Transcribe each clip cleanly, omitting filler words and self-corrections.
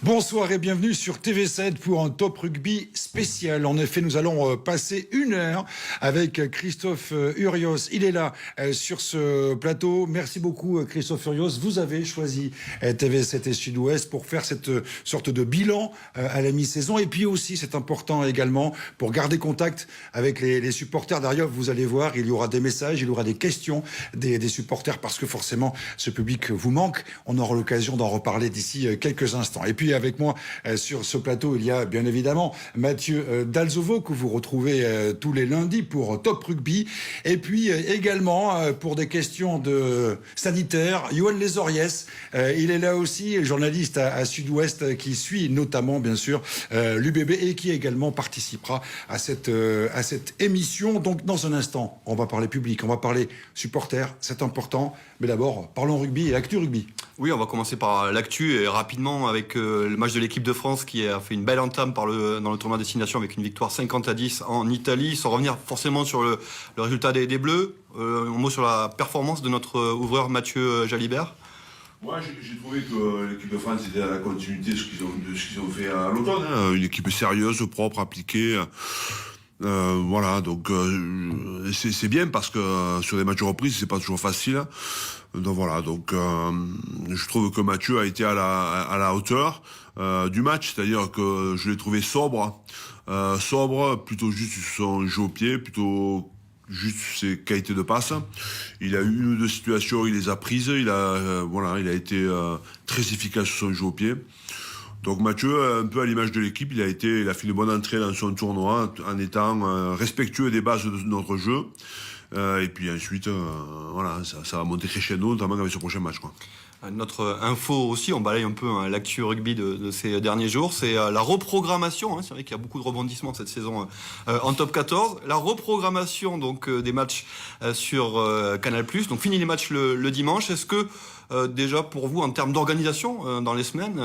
Bonsoir et bienvenue sur TV7 pour un Top Rugby spécial. En effet, nous allons passer une heure avec Christophe Urios. Il est là sur ce plateau. Merci beaucoup Christophe Urios. Vous avez choisi TV7 et Sud-Ouest pour faire cette sorte de bilan à la mi-saison. Et puis aussi, c'est important également pour garder contact avec les supporters. D'ailleurs, vous allez voir, il y aura des messages, il y aura des questions des supporters parce que forcément, ce public vous manque. On aura l'occasion d'en reparler d'ici quelques instants. Et puis avec moi sur ce plateau, il y a bien évidemment Mathieu Dalzovo que vous retrouvez tous les lundis pour Top Rugby. Et puis également pour des questions de sanitaires, Yoann Lesoriès, il est là aussi, journaliste à Sud-Ouest qui suit notamment bien sûr l'UBB et qui également participera à cette émission. Donc dans un instant, on va parler public, on va parler supporters, c'est important. Mais d'abord, parlons rugby et actu rugby. Oui, on va commencer par l'actu et rapidement avec le match de l'équipe de France qui a fait une belle entame dans le tournoi destination avec une victoire 50-10 en Italie. Sans revenir forcément sur le résultat des Bleus, un mot sur la performance de notre ouvreur Mathieu Jalibert. Moi, j'ai trouvé que l'équipe de France était à la continuité de ce qu'ils ont fait à l'automne. Une équipe sérieuse, propre, appliquée. Voilà, donc c'est bien parce que sur des matchs de reprise, c'est pas toujours facile. Donc voilà, donc je trouve que Mathieu a été à la hauteur du match, c'est-à-dire que je l'ai trouvé sobre, plutôt juste sur son jeu au pied, plutôt juste ses qualités de passe. Il a eu une ou deux situations, il les a prises, il a été très efficace sur son jeu au pied. Donc Mathieu, un peu à l'image de l'équipe, il a fait une bonne entrée dans son tournoi en étant respectueux des bases de notre jeu. Et puis ensuite, ça va monter crescendo, notamment avec ce prochain match, quoi. Notre info aussi, on balaye un peu l'actu rugby de ces derniers jours, c'est la reprogrammation. C'est vrai qu'il y a beaucoup de rebondissements cette saison en top 14. La reprogrammation donc des matchs sur Canal+. Donc fini les matchs le dimanche. Est-ce que déjà pour vous en termes d'organisation dans les semaines,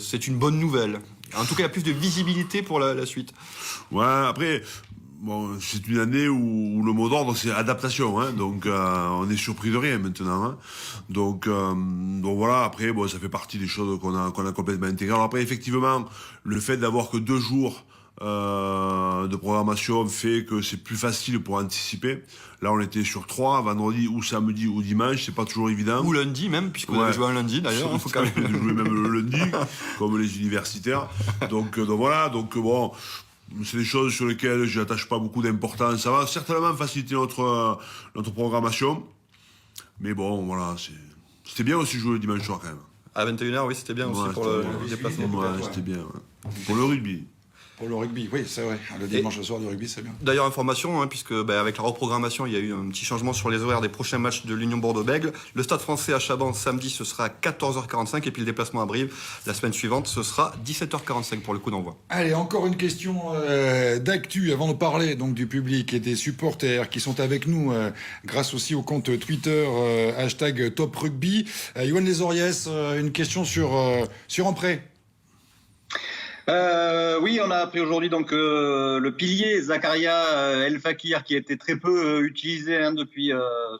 c'est une bonne nouvelle? En tout cas, il y a plus de visibilité pour la suite. Ouais, après. Bon, c'est une année où le mot d'ordre c'est adaptation, donc on est surpris de rien maintenant, donc voilà. Après, bon, ça fait partie des choses qu'on a complètement intégrées. Alors après, effectivement, le fait d'avoir que 2 jours de programmation fait que c'est plus facile pour anticiper. Là, on était sur 3, vendredi ou samedi ou dimanche, c'est pas toujours évident. Ou lundi même, puisque vous avez joué un lundi d'ailleurs. Il faut quand même jouer même le lundi, comme les universitaires. Donc voilà, donc bon. C'est des choses sur lesquelles je n'attache pas beaucoup d'importance. Ça va certainement faciliter notre programmation. Mais bon, voilà, c'était bien aussi jouer le dimanche soir quand même. À 21h, oui, c'était bien aussi pour le déplacement. Ouais, c'était bien. Ouais. Pour le rugby. Pour le rugby, oui, c'est vrai. Le dimanche soir du rugby, c'est bien. D'ailleurs, information, puisque avec la reprogrammation, il y a eu un petit changement sur les horaires des prochains matchs de l'Union Bordeaux-Bègles. Le Stade Français à Chaban, samedi, ce sera à 14h45. Et puis le déplacement à Brive, la semaine suivante, ce sera 17h45 pour le coup d'envoi. Allez, encore une question d'actu avant de parler donc du public et des supporters qui sont avec nous grâce aussi au compte Twitter hashtag Top Rugby. Yoann Lesoriès, une question sur un prêt. Oui, on a appris aujourd'hui donc le pilier Zakaria El Fakir qui a été très peu utilisé depuis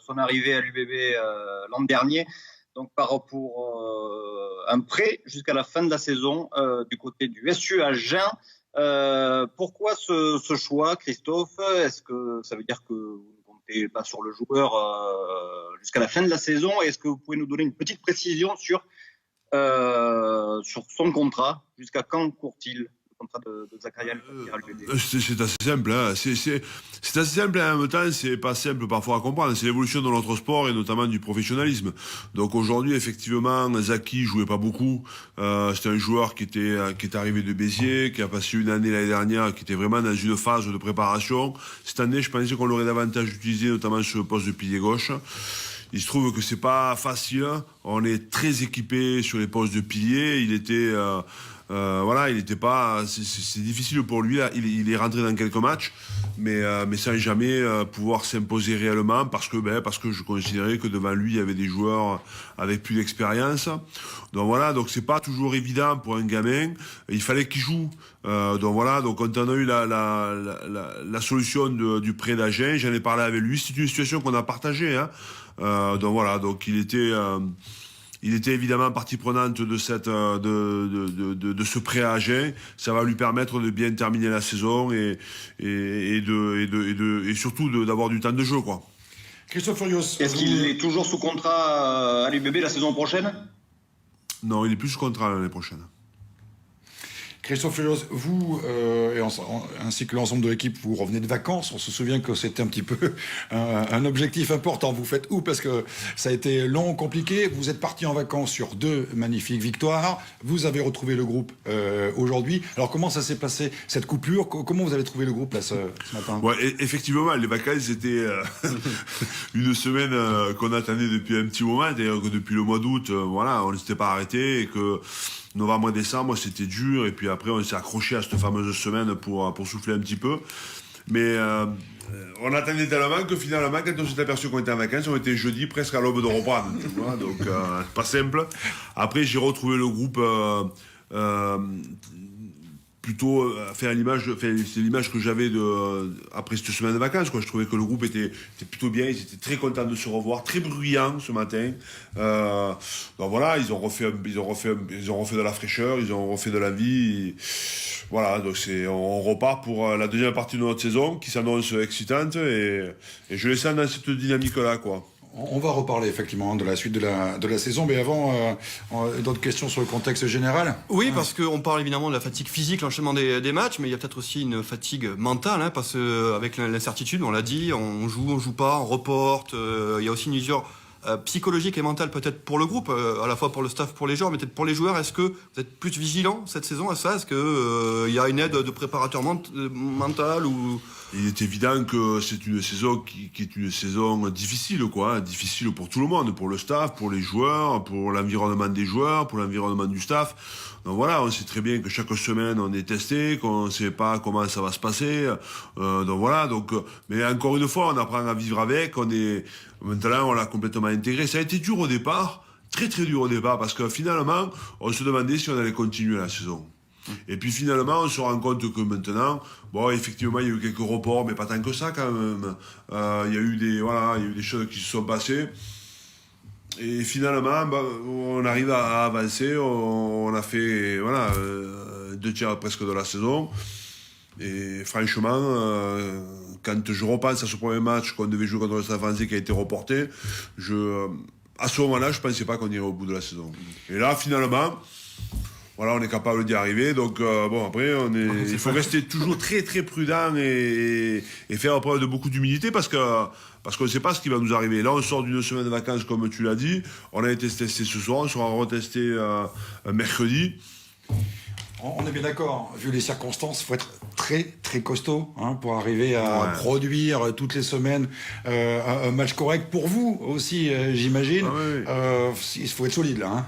son arrivée à l'UBB l'an dernier. Donc pour un prêt jusqu'à la fin de la saison du côté du SU Agen. Pourquoi ce choix, Christophe? Est-ce que ça veut dire que vous ne comptez pas sur le joueur jusqu'à la fin de la saison? Est-ce que vous pouvez nous donner une petite précision sur son contrat? Jusqu'à quand court-il le contrat de Zakaria? C'est assez simple, c'est assez simple et en même temps c'est pas simple parfois à comprendre. C'est l'évolution de notre sport et notamment du professionnalisme. Donc aujourd'hui effectivement Zaki jouait pas beaucoup. C'était un joueur qui est arrivé de Béziers, qui a passé une année l'année dernière, qui était vraiment dans une phase de préparation. Cette année je pensais qu'on l'aurait davantage utilisé, notamment sur le poste de pilier gauche. Il se trouve que c'est pas facile. On est très équipé sur les postes de pilier. Il était pas. C'est difficile pour lui. Là. Il est rentré dans quelques matchs, mais sans jamais pouvoir s'imposer réellement parce que je considérais que devant lui il y avait des joueurs avec plus d'expérience. Donc voilà. Donc c'est pas toujours évident pour un gamin. Il fallait qu'il joue. Donc voilà. Donc quand on a eu la solution du prêt d'Agen, j'en ai parlé avec lui. C'est une situation qu'on a partagée. Donc voilà. Donc il était il était évidemment partie prenante de ce prêt à Agen. Ça va lui permettre de bien terminer la saison et surtout d'avoir du temps de jeu, quoi. Christophe Furios. Est-ce qu'il est toujours sous contrat à l'UBB la saison prochaine? Non, il est plus sous contrat l'année prochaine. Christophe Furios, vous, ainsi que l'ensemble de l'équipe, vous revenez de vacances. On se souvient que c'était un petit peu un objectif important. Vous faites où? Parce que ça a été long, compliqué. Vous êtes parti en vacances sur 2 magnifiques victoires. Vous avez retrouvé le groupe aujourd'hui. Alors, comment ça s'est passé, cette coupure? Comment vous avez trouvé le groupe là, ce matin? Ouais, effectivement, les vacances, c'était une semaine qu'on attendait depuis un petit moment. D'ailleurs, que depuis le mois d'août, voilà, on ne s'était pas arrêté et que novembre et décembre, c'était dur. Et puis après, on s'est accroché à cette fameuse semaine pour souffler un petit peu. Mais on attendait tellement que finalement, quand on s'est aperçu qu'on était en vacances, on était jeudi presque à l'aube de reprendre. Tu vois, donc, pas simple. Après, j'ai retrouvé le groupe plutôt c'est l'image que j'avais après cette semaine de vacances, quoi. Je trouvais que le groupe était plutôt bien, ils étaient très contents de se revoir, très bruyants ce matin. Donc voilà, ils ont refait de la fraîcheur, ils ont refait de la vie. Voilà, donc on repart pour la deuxième partie de notre saison qui s'annonce excitante et je les sens dans cette dynamique-là, quoi. On va reparler effectivement de la suite de la saison, mais avant, d'autres questions sur le contexte général? Oui, parce qu'on parle évidemment de la fatigue physique, l'enchaînement des matchs, mais il y a peut-être aussi une fatigue mentale, hein, parce qu'avec l'incertitude, on l'a dit, on joue pas, on reporte. Il y a aussi une usure psychologique et mentale peut-être pour le groupe, à la fois pour le staff, pour les joueurs, mais peut-être pour les joueurs. Est-ce que vous êtes plus vigilants cette saison à ça? Est-ce que il y a une aide de préparateur mental ou... Il est évident que c'est une saison qui est une saison difficile, quoi. Difficile pour tout le monde, pour le staff, pour les joueurs, pour l'environnement des joueurs, pour l'environnement du staff. Donc voilà, on sait très bien que chaque semaine on est testé, qu'on ne sait pas comment ça va se passer. Donc voilà, mais encore une fois, on apprend à vivre avec. Maintenant, on l'a complètement intégré. Ça a été dur au départ, très très dur au départ, parce que finalement, on se demandait si on allait continuer la saison. Et puis finalement, on se rend compte que maintenant, bon, effectivement, il y a eu quelques reports, mais pas tant que ça quand même. Il y a eu des choses qui se sont passées. Et finalement, on arrive à avancer. On a fait, 2 tiers presque de la saison. Et franchement, quand je repense à ce premier match qu'on devait jouer contre le Stade Français qui a été reporté, à ce moment-là, je ne pensais pas qu'on irait au bout de la saison. Et là, finalement, voilà, on est capable d'y arriver. Donc, après, il faut rester toujours très, très prudent et faire preuve de beaucoup d'humilité parce qu'on ne sait pas ce qui va nous arriver. Là, on sort d'une semaine de vacances, comme tu l'as dit. On a été testé ce soir, on sera retesté mercredi. On est bien d'accord, vu les circonstances, il faut être très très costaud pour arriver à produire toutes les semaines un match correct pour vous aussi, j'imagine. Il faut être solide là. Hein.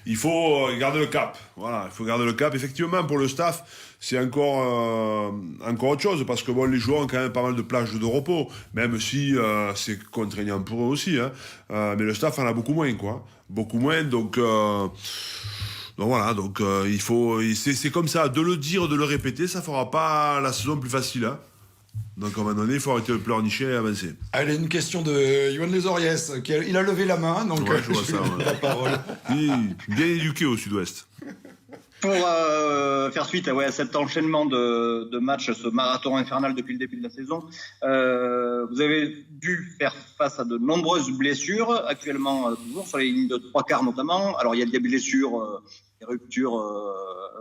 Il faut garder le cap. Voilà, il faut garder le cap. Effectivement, pour le staff, c'est encore autre chose parce que les joueurs ont quand même pas mal de plages de repos, même si c'est contraignant pour eux aussi. Hein. Mais le staff en a beaucoup moins, quoi. Beaucoup moins, donc voilà, il faut, c'est comme ça, de le dire, de le répéter, ça fera pas la saison plus facile. Hein. Donc à un moment donné, il faut arrêter de pleurnicher et avancer. Allez, une question de Yoann Lesoriès, il a levé la main, donc je vois ça, la parole. Bien éduqué au Sud-Ouest. Pour faire suite à cet enchaînement de matchs, ce marathon infernal depuis le début de la saison, vous avez dû faire face à de nombreuses blessures, actuellement toujours sur les lignes de 3 quarts notamment. Alors il y a des blessures, des ruptures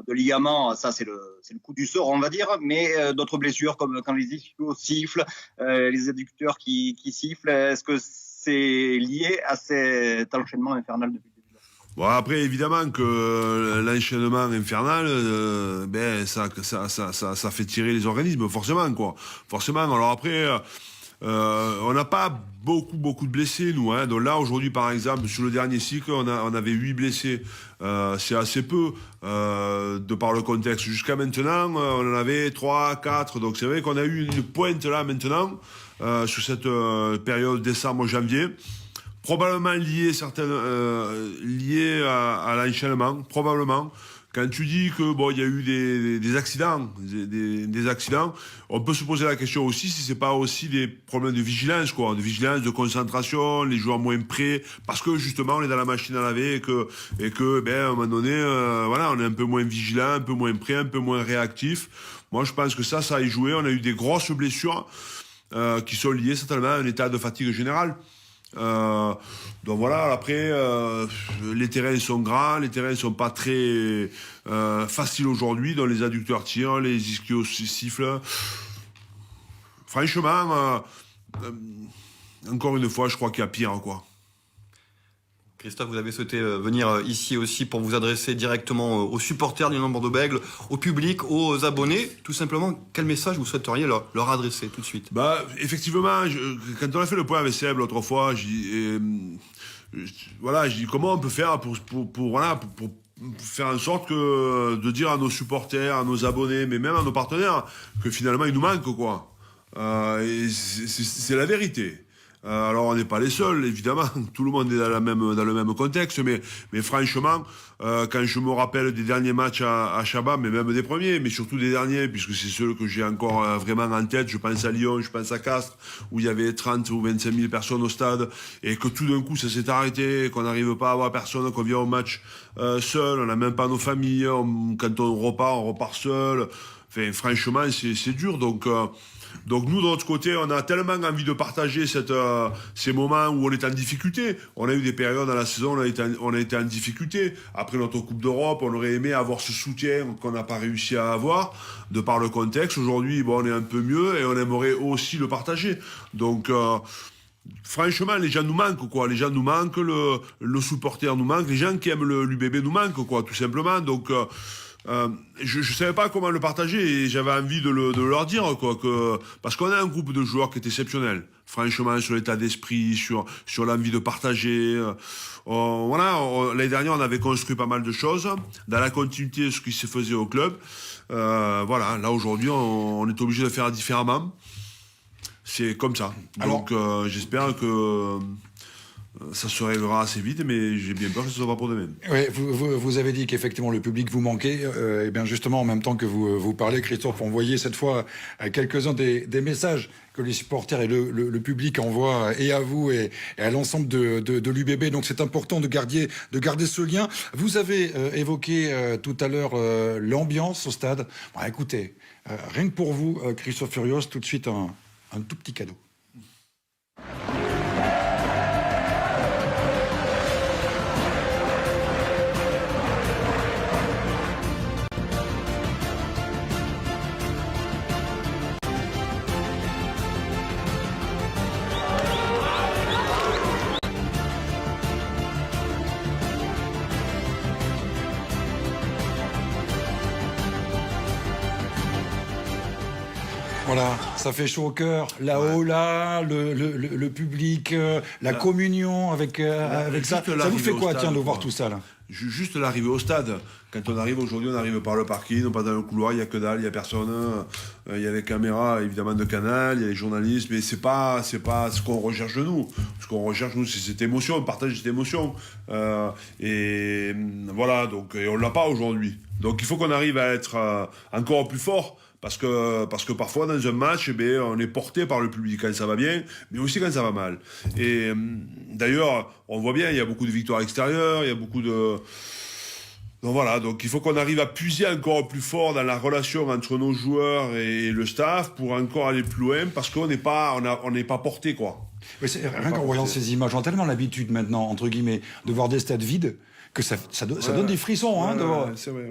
de ligaments, ça c'est le coup du sort on va dire, mais d'autres blessures comme quand les ischios sifflent, les adducteurs qui sifflent, est-ce que c'est lié à cet enchaînement infernal depuis? Bon, après, évidemment que l'enchaînement infernal, ça fait tirer les organismes, forcément, quoi. Forcément. Alors après, on n'a pas beaucoup de blessés, nous. Hein. Donc là, aujourd'hui, par exemple, sur le dernier cycle, on avait 8 blessés. C'est assez peu, de par le contexte. Jusqu'à maintenant, on en avait 3, 4. Donc c'est vrai qu'on a eu une pointe là, maintenant, sur cette période décembre-janvier. Probablement lié à l'enchaînement, probablement. quand tu dis que bon, il y a eu des accidents, des accidents, on peut se poser la question aussi si c'est pas aussi des problèmes de vigilance, quoi, de vigilance, de concentration, les joueurs moins prêts, parce que justement on est dans la machine à laver et que ben à un moment donné, voilà, on est un peu moins vigilant, un peu moins prêt, un peu moins réactif. Moi, je pense que ça a joué. On a eu des grosses blessures qui sont liées certainement à un état de fatigue générale. Donc voilà, après, les terrains sont grands, les terrains sont pas très faciles aujourd'hui, dont les adducteurs tirent, les ischios sifflent. Franchement, encore une fois, je crois qu'il y a pire, quoi. Christophe, vous avez souhaité venir ici aussi pour vous adresser directement aux supporters du Bordeaux-Bègles, au public, aux abonnés. Tout simplement, quel message vous souhaiteriez leur adresser tout de suite? Bah, effectivement, quand on a fait le point avec Seb l'autre fois, je dis comment on peut faire pour faire en sorte de dire à nos supporters, à nos abonnés, mais même à nos partenaires, que finalement il nous manque, quoi. Et c'est la vérité. Alors on n'est pas les seuls, évidemment, tout le monde est dans le même contexte, mais franchement, quand je me rappelle des derniers matchs à Chabat, mais même des premiers, mais surtout des derniers, puisque c'est ceux que j'ai encore vraiment en tête, je pense à Lyon, je pense à Castres, où il y avait 30 ou 25 000 personnes au stade, et que tout d'un coup ça s'est arrêté, qu'on n'arrive pas à avoir personne, qu'on vient au match seul, on n'a même pas nos familles, quand on repart seul, enfin franchement c'est dur, donc nous, de notre côté, on a tellement envie de partager ces moments où on est en difficulté. On a eu des périodes dans la saison où on a été en difficulté. Après notre Coupe d'Europe, on aurait aimé avoir ce soutien qu'on n'a pas réussi à avoir, de par le contexte. Aujourd'hui, bon, on est un peu mieux et on aimerait aussi le partager. Donc, franchement, les gens nous manquent, quoi. Les gens nous manquent, le supporter nous manque, les gens qui aiment l'UBB nous manquent, quoi, tout simplement. Donc, je savais pas comment le partager et j'avais envie de leur dire, quoi, parce qu'on a un groupe de joueurs qui est exceptionnel, franchement, sur l'état d'esprit, sur l'envie de partager. Voilà, l'année dernière on avait construit pas mal de choses dans la continuité de ce qui se faisait au club. Voilà, là aujourd'hui on est obligé de faire différemment. C'est comme ça. Donc j'espère que ça se réglera assez vite, mais j'ai bien peur que ce soit pas pour demain. Oui, vous avez dit qu'effectivement le public vous manquait. Et bien justement, en même temps que vous parlez, Christophe, on voyait cette fois quelques-uns des messages que les supporters et le public envoient et à vous et à l'ensemble de l'UBB. Donc c'est important de garder ce lien. Vous avez évoqué tout à l'heure l'ambiance au stade. Bon, écoutez, rien que pour vous, Christophe Furios, tout de suite un tout petit cadeau. Voilà, ça fait chaud au cœur. Là-haut, là, le public, la communion avec ça. Ça vous fait quoi, tiens, de voir tout ça, là? Juste l'arrivée au stade. Quand on arrive aujourd'hui, on arrive par le parking, on passe dans le couloir, il n'y a que dalle, il n'y a personne. Il y a les caméras, évidemment, de Canal, il y a les journalistes, mais c'est pas ce qu'on recherche de nous. Ce qu'on recherche, nous, c'est cette émotion, on partage cette émotion. Et voilà, donc, et on l'a pas aujourd'hui. Donc il faut qu'on arrive à être encore plus fort. Parce que parfois, dans un match, on est porté par le public quand ça va bien, mais aussi quand ça va mal. Et d'ailleurs, on voit bien, il y a beaucoup de victoires extérieures, il y a beaucoup de... Donc voilà, donc il faut qu'on arrive à puiser encore plus fort dans la relation entre nos joueurs et le staff pour encore aller plus loin, parce qu'on n'est pas porté, quoi. Oui, rien qu'en voyant ces images, on a tellement l'habitude maintenant, entre guillemets, de voir des stades vides, que ça donne des frissons, hein, de voir. C'est vrai.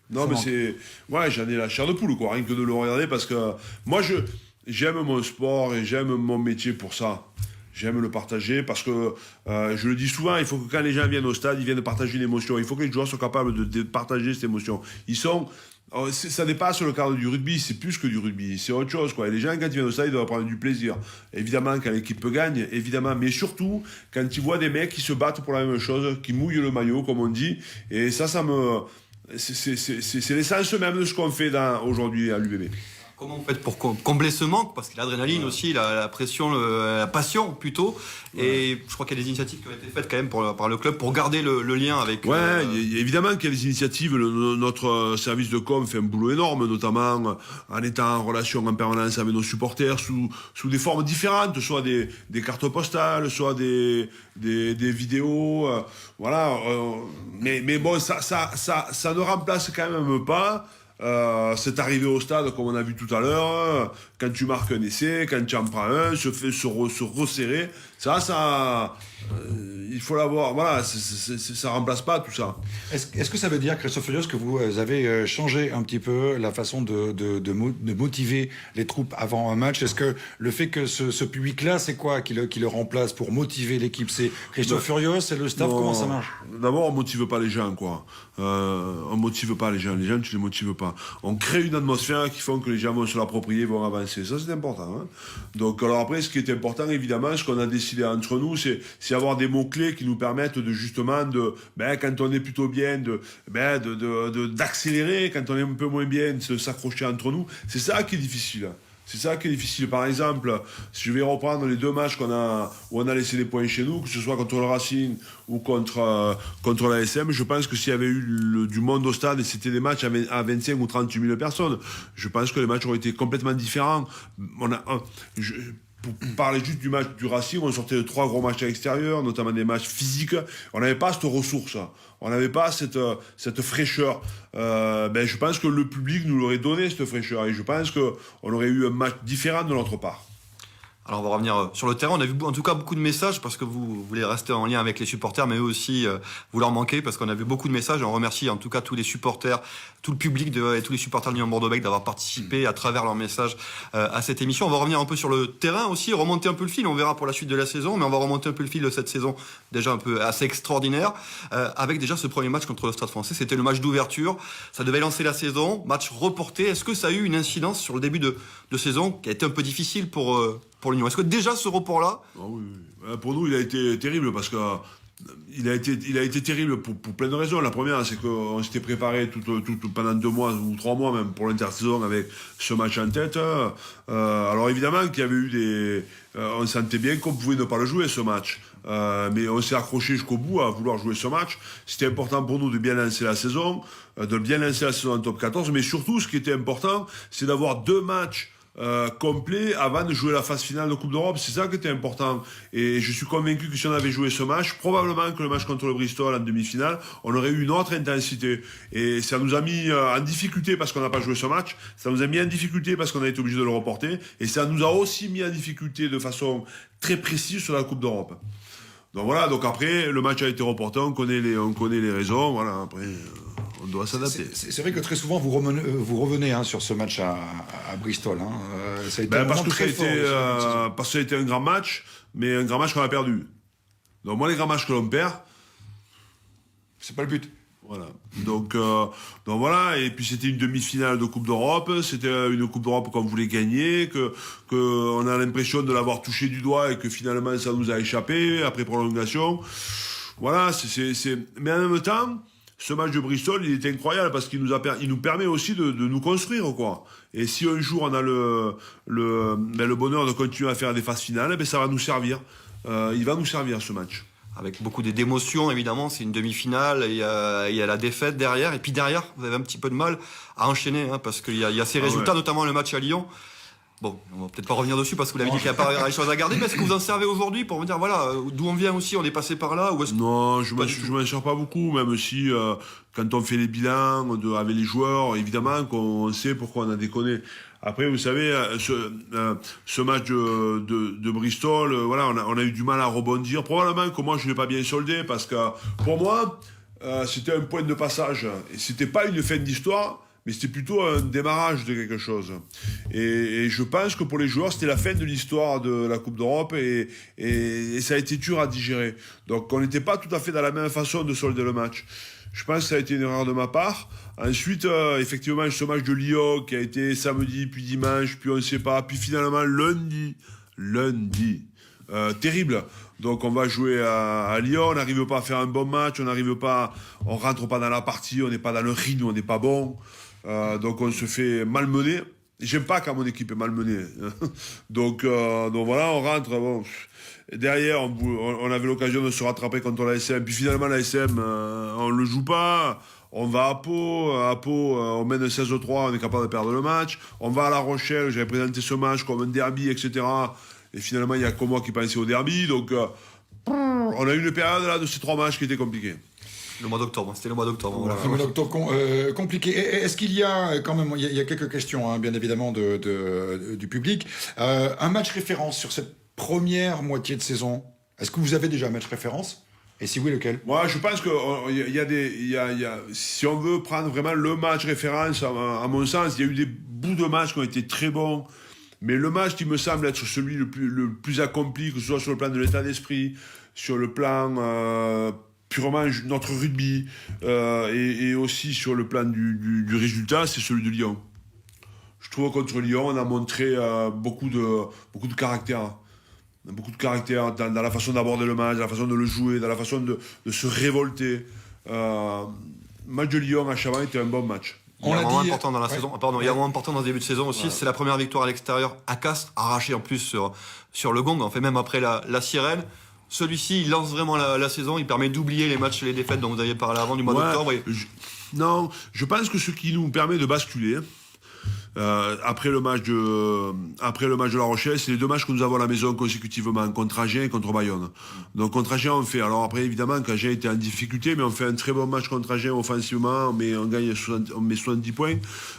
Non, mais j'en ai la chair de poule, quoi, rien que de le regarder, parce que moi, j'aime mon sport et j'aime mon métier pour ça. J'aime le partager parce que, je le dis souvent, il faut que quand les gens viennent au stade, ils viennent partager une émotion. Il faut que les joueurs soient capables de partager cette émotion. Ça dépasse le cadre du rugby, c'est plus que du rugby, c'est autre chose, quoi. Et les gens, quand ils viennent au stade, ils doivent prendre du plaisir. Évidemment, quand l'équipe gagne, évidemment, mais surtout, quand ils voient des mecs qui se battent pour la même chose, qui mouillent le maillot, comme on dit. Et ça me... C'est l'essence même de ce qu'on fait aujourd'hui à l'UBB. Comment vous faites pour combler ce manque? Parce qu'il y a l'adrénaline aussi, la pression, la passion plutôt. Et je crois qu'il y a des initiatives qui ont été faites quand même par le club pour garder le lien avec... Ouais, évidemment qu'il y a des initiatives. Notre service de com fait un boulot énorme, notamment en étant en relation en permanence avec nos supporters sous des formes différentes, soit des cartes postales, soit des vidéos. Voilà. Mais bon, ça ne remplace quand même pas cette arrivée au stade, comme on a vu tout à l'heure, quand tu marques un essai, quand tu en prends un, se resserrer, il faut l'avoir, voilà, ça remplace pas tout ça. Est-ce que ça veut dire, Christophe Furios, que vous avez changé un petit peu la façon de motiver les troupes avant un match? Est-ce que le fait que ce public-là, c'est quoi qui le remplace pour motiver l'équipe? C'est Christophe Furios, c'est le staff? Comment ça marche? D'abord, on motive pas les gens, quoi. On motive pas les gens, tu les motives pas. On crée une atmosphère qui font que les gens vont se l'approprier, vont avancer. Ça, c'est important. Hein. Donc, alors après, ce qui est important, évidemment, ce qu'on a décidé entre nous, c'est avoir des mots-clés qui nous permettent de justement, quand on est plutôt bien, d'accélérer, quand on est un peu moins bien, de s'accrocher entre nous. C'est ça qui est difficile. C'est ça qui est difficile. Par exemple, si je vais reprendre les 2 matchs où on a laissé des points chez nous, que ce soit contre le Racing ou contre l'ASM, je pense que s'il y avait eu du monde au stade et c'était des matchs à 25 ou 30 000 personnes, je pense que les matchs auraient été complètement différents. Pour parler juste du match du Racing, on sortait de 3 gros matchs à l'extérieur, notamment des matchs physiques. On n'avait pas cette ressource, on n'avait pas cette fraîcheur. Je pense que le public nous l'aurait donné, cette fraîcheur, et je pense qu'on aurait eu un match différent de notre part. Alors on va revenir sur le terrain. On a vu en tout cas beaucoup de messages parce que vous voulez rester en lien avec les supporters, mais eux aussi vous leur manquez parce qu'on a vu beaucoup de messages. Et on remercie en tout cas tous les supporters, tout le public et tous les supporters de l'Union Bordeaux-Bègles d'avoir participé à travers leurs messages à cette émission. On va revenir un peu sur le terrain aussi, remonter un peu le fil. On verra pour la suite de la saison, mais on va remonter un peu le fil de cette saison déjà un peu assez extraordinaire avec déjà ce premier match contre le Stade Français. C'était le match d'ouverture. Ça devait lancer la saison. Match reporté. Est-ce que ça a eu une incidence sur le début de saison qui a été un peu difficile pour l'Union? Est-ce que déjà ce report-là... Oui. Pour nous, il a été terrible parce que il a été terrible pour plein de raisons. La première, c'est qu'on s'était préparé tout pendant 2 mois ou 3 mois même pour l'intersaison avec ce match en tête. Alors évidemment qu'il y avait eu on sentait bien qu'on pouvait ne pas le jouer ce match. Mais on s'est accroché jusqu'au bout à vouloir jouer ce match. C'était important pour nous de bien lancer la saison, en top 14. Mais surtout, ce qui était important, c'est d'avoir 2 matchs complet avant de jouer la phase finale de Coupe d'Europe. C'est ça qui était important, et je suis convaincu que si on avait joué ce match, probablement que le match contre le Bristol en demi-finale, on aurait eu une autre intensité, et ça nous a mis en difficulté parce qu'on n'a pas joué ce match, ça nous a mis en difficulté parce qu'on a été obligé de le reporter, et ça nous a aussi mis en difficulté de façon très précise sur la Coupe d'Europe. Donc voilà, donc après le match a été reporté, on connaît les raisons, voilà, après on doit s'adapter. C'est vrai que très souvent vous revenez sur ce match à Bristol. Ça a été parce que fort, ça a été un grand match, mais un grand match qu'on a perdu. Donc moi, les grands matchs que l'on perd, c'est pas le but. Voilà. Donc voilà, et puis c'était une demi-finale de Coupe d'Europe, c'était une Coupe d'Europe qu'on voulait gagner, que on a l'impression de l'avoir touché du doigt et que finalement ça nous a échappé après prolongation. Voilà, mais en même temps, ce match de Bristol, il est incroyable parce qu'il nous permet aussi de nous construire, quoi. Et si un jour on a le bonheur de continuer à faire des phases finales, ça va nous servir. Il va nous servir ce match. Avec beaucoup d'émotions, évidemment, c'est une demi-finale, il y a la défaite derrière, et puis derrière, vous avez un petit peu de mal à enchaîner, parce qu'il y a ces résultats, notamment le match à Lyon. Bon, on va peut-être pas revenir dessus parce que vous l'avez dit qu'il n'y a pas des choses à garder, mais est-ce que vous en servez aujourd'hui pour me dire, voilà, d'où on vient aussi, on est passé par là, ou est-ce que... Non, je m'en sers pas beaucoup, même si quand on fait les bilans avec les joueurs, évidemment qu'on sait pourquoi on a déconné. Après, vous savez, ce match de Bristol, voilà, on a eu du mal à rebondir. Probablement que moi, je l'ai pas bien soldé parce que pour moi, c'était un point de passage. Et c'était pas une fin d'histoire, mais c'était plutôt un démarrage de quelque chose. Et je pense que pour les joueurs, c'était la fin de l'histoire de la Coupe d'Europe et ça a été dur à digérer. Donc, on n'était pas tout à fait dans la même façon de solder le match. Je pense que ça a été une erreur de ma part. Ensuite, effectivement, ce match de Lyon qui a été samedi, puis dimanche, puis on ne sait pas, puis finalement lundi. Terrible. Donc on va jouer à Lyon, on n'arrive pas à faire un bon match, on rentre pas dans la partie, on n'est pas dans le rythme, on n'est pas bon. Donc on se fait malmener. j'aime pas quand mon équipe est malmenée. Donc voilà, on rentre. Bon, derrière, on avait l'occasion de se rattraper contre l'ASM. Puis finalement, l'ASM, on le joue pas. On va à Pau. À Pau, on mène 16-3, on est capable de perdre le match. On va à La Rochelle, j'avais présenté ce match comme un derby, etc. Et finalement, il y a que moi qui pensais au derby. Donc, on a eu une période là de ces 3 matchs qui était compliquée. Le mois d'octobre, c'était le mois d'octobre. Voilà, Voilà. un mois d'octobre compliqué. Est-ce qu'il y a quand même, il y a quelques questions, hein, bien évidemment, du public. Un match référence sur cette première moitié de saison. Est-ce que vous avez déjà un match référence? Et si oui, lequel? Moi, je pense que si on veut prendre vraiment le match référence, à mon sens, il y a eu des bouts de match qui ont été très bons. Mais le match qui me semble être celui le plus accompli, que ce soit sur le plan de l'état d'esprit, sur le plan purement notre rugby, et aussi sur le plan du résultat, c'est celui de Lyon. Je trouve que contre Lyon, on a montré beaucoup de caractère. Beaucoup de caractère dans la façon d'aborder le match, dans la façon de le jouer, dans la façon de se révolter. Le match de Lyon à Chavannes était un bon match. Il y a un moment important dans la ouais. saison. Pardon, il y a un moment important dans ce début de saison aussi. Ouais. C'est la première victoire à l'extérieur à Castres, arrachée en plus sur le gong. En fait, même après la sirène. Celui-ci, il lance vraiment la saison. Il permet d'oublier les matchs et les défaites dont vous aviez parlé avant du mois d'octobre. Non, je pense que ce qui nous permet de basculer, après le match de La Rochelle, c'est les 2 matchs que nous avons à la maison consécutivement, contre Agen et contre Bayonne. Donc contre Agen, on fait, alors après évidemment qu'Agen était en difficulté, mais on fait un très bon match contre Agen offensivement, mais on gagne on met 70 points.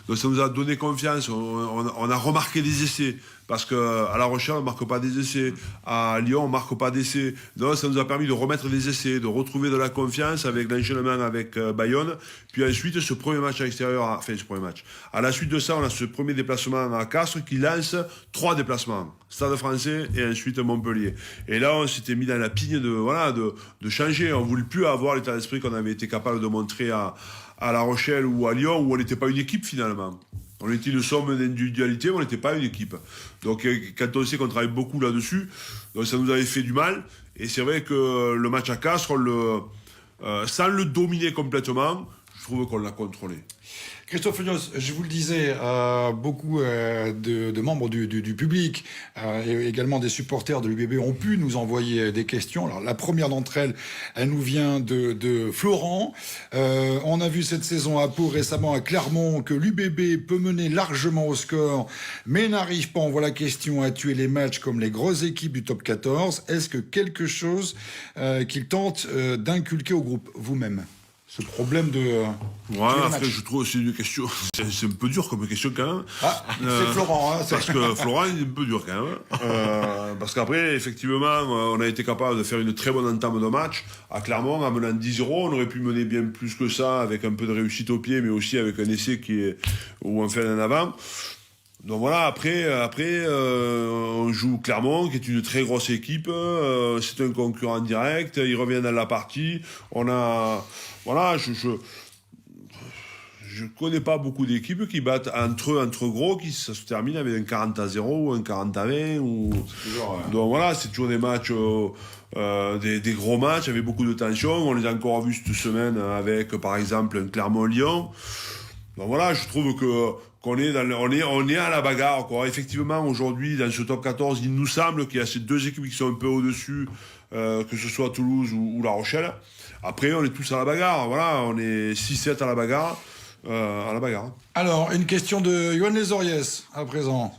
Donc ça nous a donné confiance, on a remarqué des essais. Parce qu'à La Rochelle, on ne marque pas des essais. À Lyon, on ne marque pas d'essais. Donc, ça nous a permis de remettre des essais, de retrouver de la confiance avec l'enchaînement avec Bayonne. Puis ensuite, ce premier match à l'extérieur, ce premier match. À la suite de ça, on a ce premier déplacement à Castres qui lance 3 déplacements. Stade Français et ensuite Montpellier. Et là, on s'était mis dans la pigne de changer. On ne voulait plus avoir l'état d'esprit qu'on avait été capable de montrer à La Rochelle ou à Lyon, où on n'était pas une équipe finalement. On était une somme d'individualité, mais on n'était pas une équipe. Donc, quand on sait qu'on travaille beaucoup là-dessus, donc ça nous avait fait du mal. Et c'est vrai que le match à Castres, sans le dominer complètement, je trouve qu'on l'a contrôlé. Christophe Urioz, je vous le disais, beaucoup de membres du public et également des supporters de l'UBB ont pu nous envoyer des questions. Alors, la première d'entre elles, elle nous vient de Florent. On a vu cette saison à Pau, récemment à Clermont, que l'UBB peut mener largement au score, mais n'arrive pas, on voit la question, à tuer les matchs comme les grosses équipes du top 14. Est-ce que quelque chose qu'il tente d'inculquer au groupe, vous-même? Ce problème de... après, je trouve que c'est une question... C'est un peu dur comme question quand même. Ah, c'est Florent. Hein, parce que Florent, il est un peu dur quand même. Parce qu'après, effectivement, on a été capable de faire une très bonne entame de match. À Clermont, en menant 10-0, on aurait pu mener bien plus que ça, avec un peu de réussite au pied, mais aussi avec un essai où on fait un avant. Donc voilà, après, on joue Clermont, qui est une très grosse équipe. C'est un concurrent direct. Ils reviennent dans la partie. Voilà, je connais pas beaucoup d'équipes qui battent entre gros, ça se termine avec un 40-0 ou un 40-20. Donc voilà, c'est toujours des matchs, des gros matchs avec beaucoup de tension. On les a encore vus cette semaine avec, par exemple, un Clermont-Lyon. Donc voilà, je trouve qu'on est on est à la bagarre, quoi. Effectivement, aujourd'hui, dans ce top 14, il nous semble qu'il y a ces 2 équipes qui sont un peu au-dessus, que ce soit Toulouse ou La Rochelle. Après, on est tous à la bagarre. Voilà, on est 6-7 à la bagarre. Alors, une question de Yoann Lesoriès, à présent.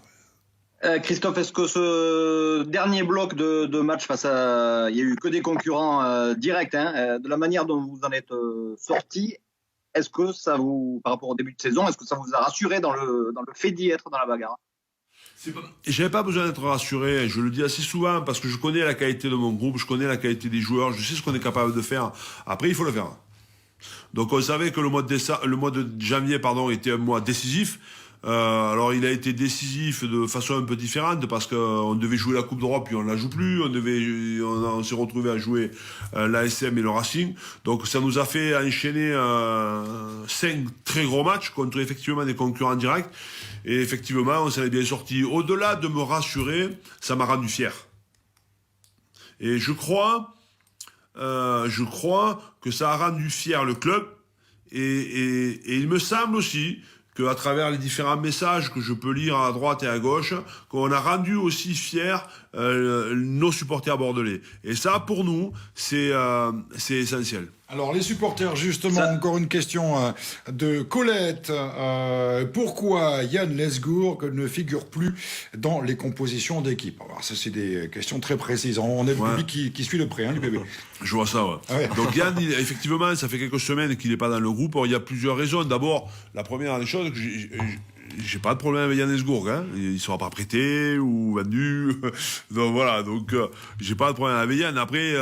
Christophe, est-ce que ce dernier bloc de match face à... Il n'y a eu que des concurrents directs, de la manière dont vous en êtes sortis, est-ce que ça vous, par rapport au début de saison, est-ce que ça vous a rassuré dans le fait d'y être dans la bagarre? J'avais pas besoin d'être rassuré, je le dis assez souvent, parce que je connais la qualité de mon groupe, je connais la qualité des joueurs, je sais ce qu'on est capable de faire. Après, il faut le faire. Donc on savait que le mois de janvier était un mois décisif. Alors il a été décisif de façon un peu différente parce qu'on devait jouer la Coupe d'Europe puis on la joue plus, on s'est retrouvé à jouer l'ASM et le Racing. Donc ça nous a fait enchaîner 5 très gros matchs contre effectivement des concurrents directs et effectivement on s'en est bien sorti. Au-delà de me rassurer, ça m'a rendu fier. Et je crois que ça a rendu fier le club et il me semble aussi qu'à travers les différents messages que je peux lire à droite et à gauche, qu'on a rendu aussi fiers nos supporters bordelais. Et ça, pour nous, c'est essentiel. Alors les supporters, justement, encore une question de Colette. Pourquoi Yann Lesgourg ne figure plus dans les compositions d'équipe? Alors ça, c'est des questions très précises. On est le public qui suit de près, hein, l'UBB. Je vois ça, ouais. Ah ouais. Donc Yann, effectivement, ça fait quelques semaines qu'il n'est pas dans le groupe. Alors, il y a plusieurs raisons. D'abord, la première des choses, j'ai pas de problème avec Yann Lesgourg, hein. Il sera pas prêté ou vendu. Donc voilà, j'ai pas de problème avec Yann. Après,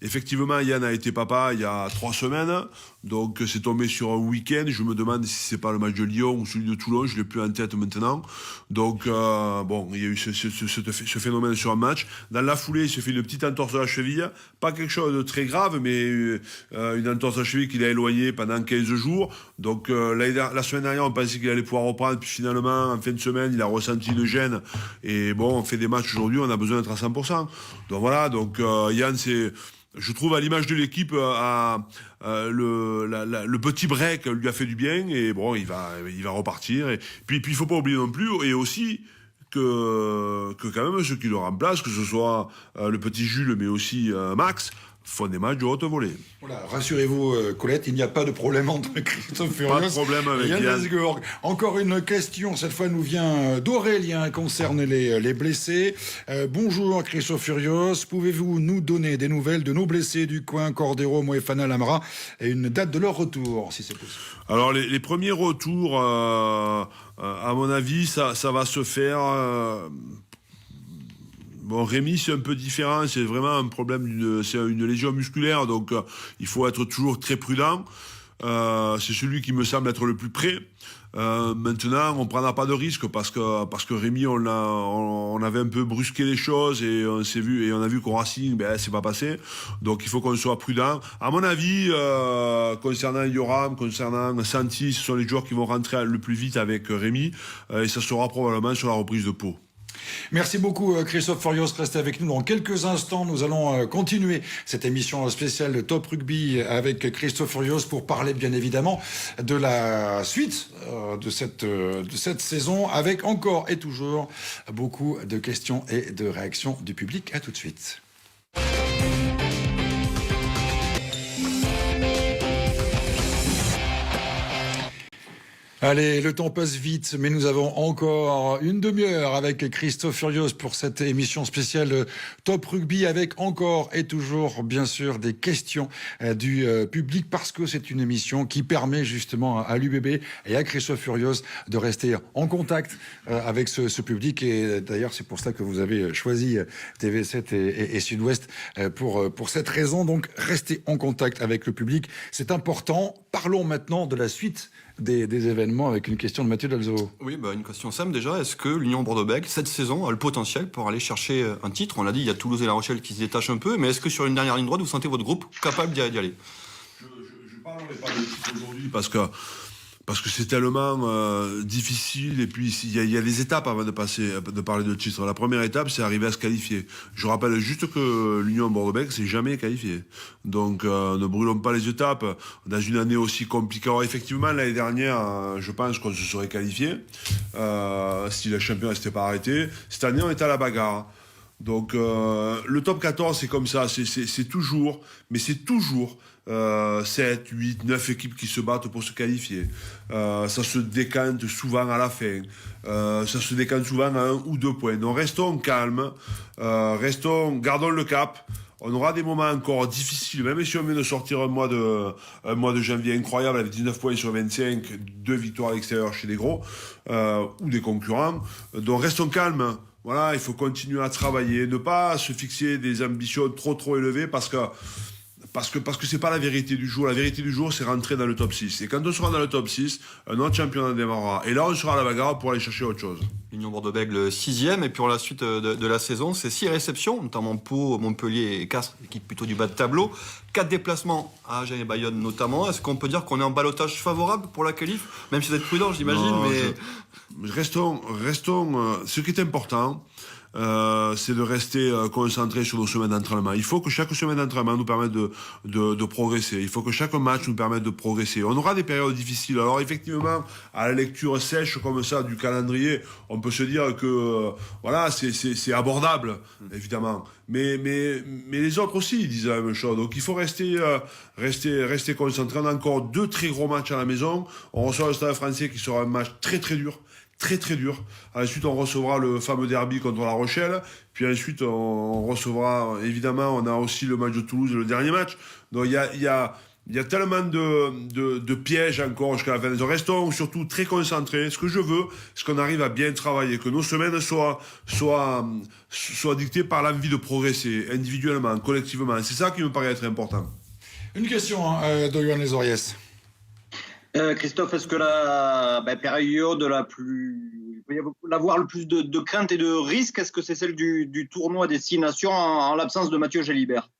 effectivement, Yann a été papa il y a 3 semaines. Donc c'est tombé sur un week-end. Je me demande si c'est pas le match de Lyon ou celui de Toulon. Je l'ai plus en tête maintenant. Donc il y a eu ce phénomène sur un match. Dans la foulée, il se fait une petite entorse à la cheville. Pas quelque chose de très grave, mais une entorse à la cheville qu'il a éloignée pendant 15 jours. Donc la semaine dernière, on pensait qu'il allait pouvoir reprendre. Puis finalement, en fin de semaine, il a ressenti une gêne. Et bon, on fait des matchs aujourd'hui, on a besoin d'être à 100%. Donc voilà, Yann, je trouve à l'image de l'équipe, le petit break lui a fait du bien. Et bon, il va repartir. Et puis il faut pas oublier non plus, et aussi que quand même ceux qui le remplacent, que ce soit le petit Jules, mais aussi Max, font des matchs de haute volée. Voilà, rassurez-vous, Colette, il n'y a pas de problème entre Christophe Furios pas de problème avec et Yann Lesgourg. Encore une question, cette fois nous vient d'Aurélien, concerne les blessés. Bonjour Christophe Furios, pouvez-vous nous donner des nouvelles de nos blessés du coin, Cordero, Moefana, Lamra, et une date de leur retour, si c'est possible? Alors les premiers retours, à mon avis, ça va se faire... Bon, Rémi, c'est un peu différent, c'est vraiment un problème c'est une lésion musculaire, donc il faut être toujours très prudent. C'est celui qui me semble être le plus près. Maintenant, on prendra pas de risque parce que Rémi, on avait un peu brusqué les choses et on a vu qu'au Racing, c'est pas passé. Donc il faut qu'on soit prudent. À mon avis, concernant Yoram, concernant Santi, ce sont les joueurs qui vont rentrer le plus vite avec Rémi, et ça sera probablement sur la reprise de Pau. Merci beaucoup Christophe Furios, restez avec nous dans quelques instants. Nous allons continuer cette émission spéciale de Top Rugby avec Christophe Furios pour parler bien évidemment de la suite de cette saison, avec encore et toujours beaucoup de questions et de réactions du public. À tout de suite. Allez, le temps passe vite, mais nous avons encore une demi-heure avec Christophe Furios pour cette émission spéciale Top Rugby, avec encore et toujours, bien sûr, des questions du public, parce que c'est une émission qui permet justement à l'UBB et à Christophe Furios de rester en contact avec ce public. Et d'ailleurs, c'est pour ça que vous avez choisi TV7 et Sud-Ouest pour cette raison. Donc, restez en contact avec le public, c'est important. Parlons maintenant de la suite des événements avec une question de Mathieu Dalzo. Oui, une question simple déjà. Est-ce que l'Union Bordeaux-Bègles, cette saison, a le potentiel pour aller chercher un titre? On l'a dit, il y a Toulouse et La Rochelle qui se détachent un peu, mais est-ce que sur une dernière ligne droite, vous sentez votre groupe capable d'y aller? Je parlerai pas de titre aujourd'hui parce que c'est tellement difficile, et puis il y a des étapes avant de parler de titre. La première étape, c'est arriver à se qualifier. Je rappelle juste que l'Union Bordeaux-Bègles s'est jamais qualifiée. Donc ne brûlons pas les étapes dans une année aussi compliquée. Alors effectivement, l'année dernière, je pense qu'on se serait qualifié si le championnat s'était pas arrêté. Cette année, on est à la bagarre. Donc le top 14, c'est comme ça, c'est toujours 7, 8, 9 équipes qui se battent pour se qualifier. Ça se décante souvent à la fin. Ça se décante souvent à 1 ou 2 points. Donc restons calmes, gardons le cap. On aura des moments encore difficiles, même si on vient de sortir un mois de janvier incroyable avec 19 points sur 25, 2 victoires à l'extérieur chez les gros ou des concurrents. Donc restons calmes. Voilà, il faut continuer à travailler, ne pas se fixer des ambitions trop élevées parce que c'est pas la vérité du jour. La vérité du jour, c'est rentrer dans le top 6. Et quand on sera dans le top 6, un autre championnat démarrera. Et là, on sera à la bagarre pour aller chercher autre chose. L'Union Bordeaux-Bègles 6e, et pour la suite de la saison, c'est 6 réceptions, notamment Pau, Montpellier et Castres, équipe plutôt du bas de tableau. 4 déplacements à Agen et Bayonne notamment. Est-ce qu'on peut dire qu'on est en ballottage favorable pour la qualif? Même si vous êtes prudent, j'imagine, mais... Restons. Ce qui est important, c'est de rester concentré sur nos semaines d'entraînement. Il faut que chaque semaine d'entraînement nous permette de progresser. Il faut que chaque match nous permette de progresser. On aura des périodes difficiles. Alors effectivement, à la lecture sèche comme ça du calendrier, on peut se dire que voilà, c'est abordable, évidemment. Mais les autres aussi, ils disent la même chose. Donc il faut rester concentré. On a encore 2 très gros matchs à la maison. On reçoit le Stade Français qui sera un match très très dur. Très très dur. Ensuite, on recevra le fameux derby contre La Rochelle. Puis ensuite, on recevra, évidemment, on a aussi le match de Toulouse, le dernier match. Donc il y a tellement de pièges encore jusqu'à la fin des saison. Restons surtout très concentrés. Ce que je veux, c'est qu'on arrive à bien travailler, que nos semaines soient dictées par l'envie de progresser, individuellement, collectivement. C'est ça qui me paraît être important. Une question de Yoann Les Oriès. Christophe, est-ce que la période il peut y avoir le plus de crainte et de risque, est-ce que c'est celle du tournoi des 6 nations en l'absence de Mathieu Gélibert?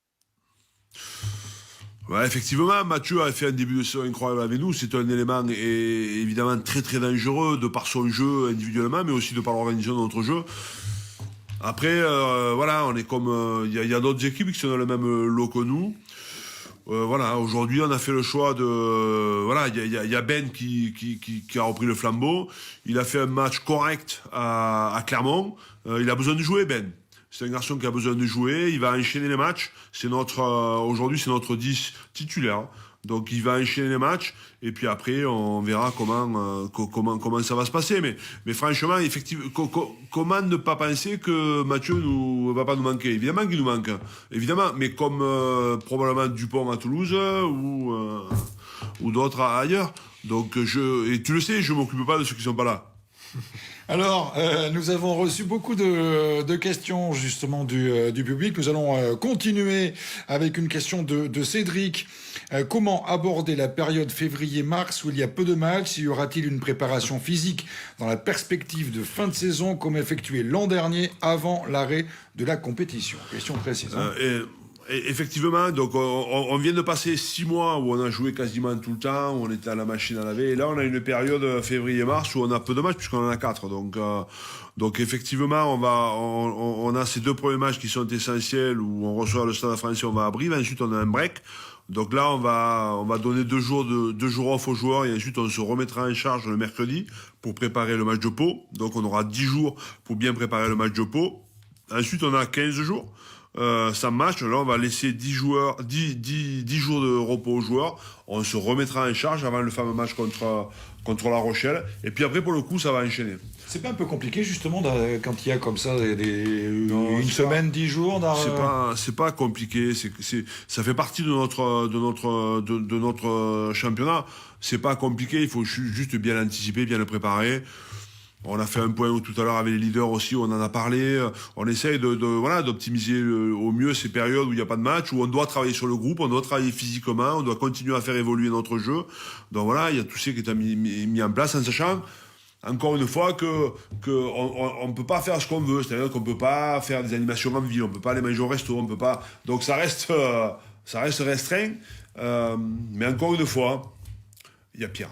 Ouais, effectivement, Mathieu a fait un début de saison incroyable avec nous. C'est un élément évidemment très très dangereux de par son jeu individuellement, mais aussi de par l'organisation de notre jeu. Après, voilà, on est comme il y a d'autres équipes qui sont dans le même lot que nous. Voilà, aujourd'hui, on a fait le choix de voilà, il y a Ben qui a repris le flambeau. Il a fait un match correct à Clermont. Il a besoin de jouer, Ben. C'est un garçon qui a besoin de jouer. Il va enchaîner les matchs. Aujourd'hui, c'est notre 10 titulaire. Donc, il va enchaîner les matchs. Et puis après, on verra comment ça va se passer. Mais franchement, effectivement, comment ne pas penser que Mathieu va pas nous manquer? Évidemment qu'il nous manque. Évidemment. Mais comme probablement Dupont à Toulouse ou d'autres ailleurs. Donc, et tu le sais, je m'occupe pas de ceux qui sont pas là. Alors, nous avons reçu beaucoup de questions justement du public. Nous allons continuer avec une question de Cédric. Comment aborder la période février-mars où il y a peu de matchs? Y aura-t-il une préparation physique dans la perspective de fin de saison comme effectué l'an dernier avant l'arrêt de la compétition? Question précise. Effectivement, donc on vient de passer 6 mois où on a joué quasiment tout le temps, où on était à la machine à laver, et là on a une période février-mars où on a peu de matchs puisqu'on en a 4. Donc effectivement, on a ces 2 premiers matchs qui sont essentiels où on reçoit le Stade Français, on va à Brive, ensuite on a un break. Donc là on va donner 2 jours off aux joueurs et ensuite on se remettra en charge le mercredi pour préparer le match de Pau. Donc on aura 10 jours pour bien préparer le match de Pau. Ensuite on a 15 jours. Ça match, là on va laisser 10 jours de repos aux joueurs, on se remettra en charge avant le fameux match contre La Rochelle, et puis après pour le coup ça va enchaîner. C'est pas un peu compliqué justement quand il y a comme ça une semaine, 10 jours C'est pas compliqué, ça fait partie de notre championnat. C'est pas compliqué, il faut juste bien l'anticiper, bien le préparer. On a fait un point tout à l'heure avec les leaders aussi, on en a parlé. On essaye d'optimiser au mieux ces périodes où il n'y a pas de match, où on doit travailler sur le groupe, on doit travailler physiquement, on doit continuer à faire évoluer notre jeu. Donc voilà, il y a tout ce qui est mis en place en sachant, encore une fois, on peut pas faire ce qu'on veut. C'est-à-dire qu'on peut pas faire des animations en ville, on peut pas aller manger au resto, on peut pas. Donc ça reste restreint. Mais encore une fois, il y a pire.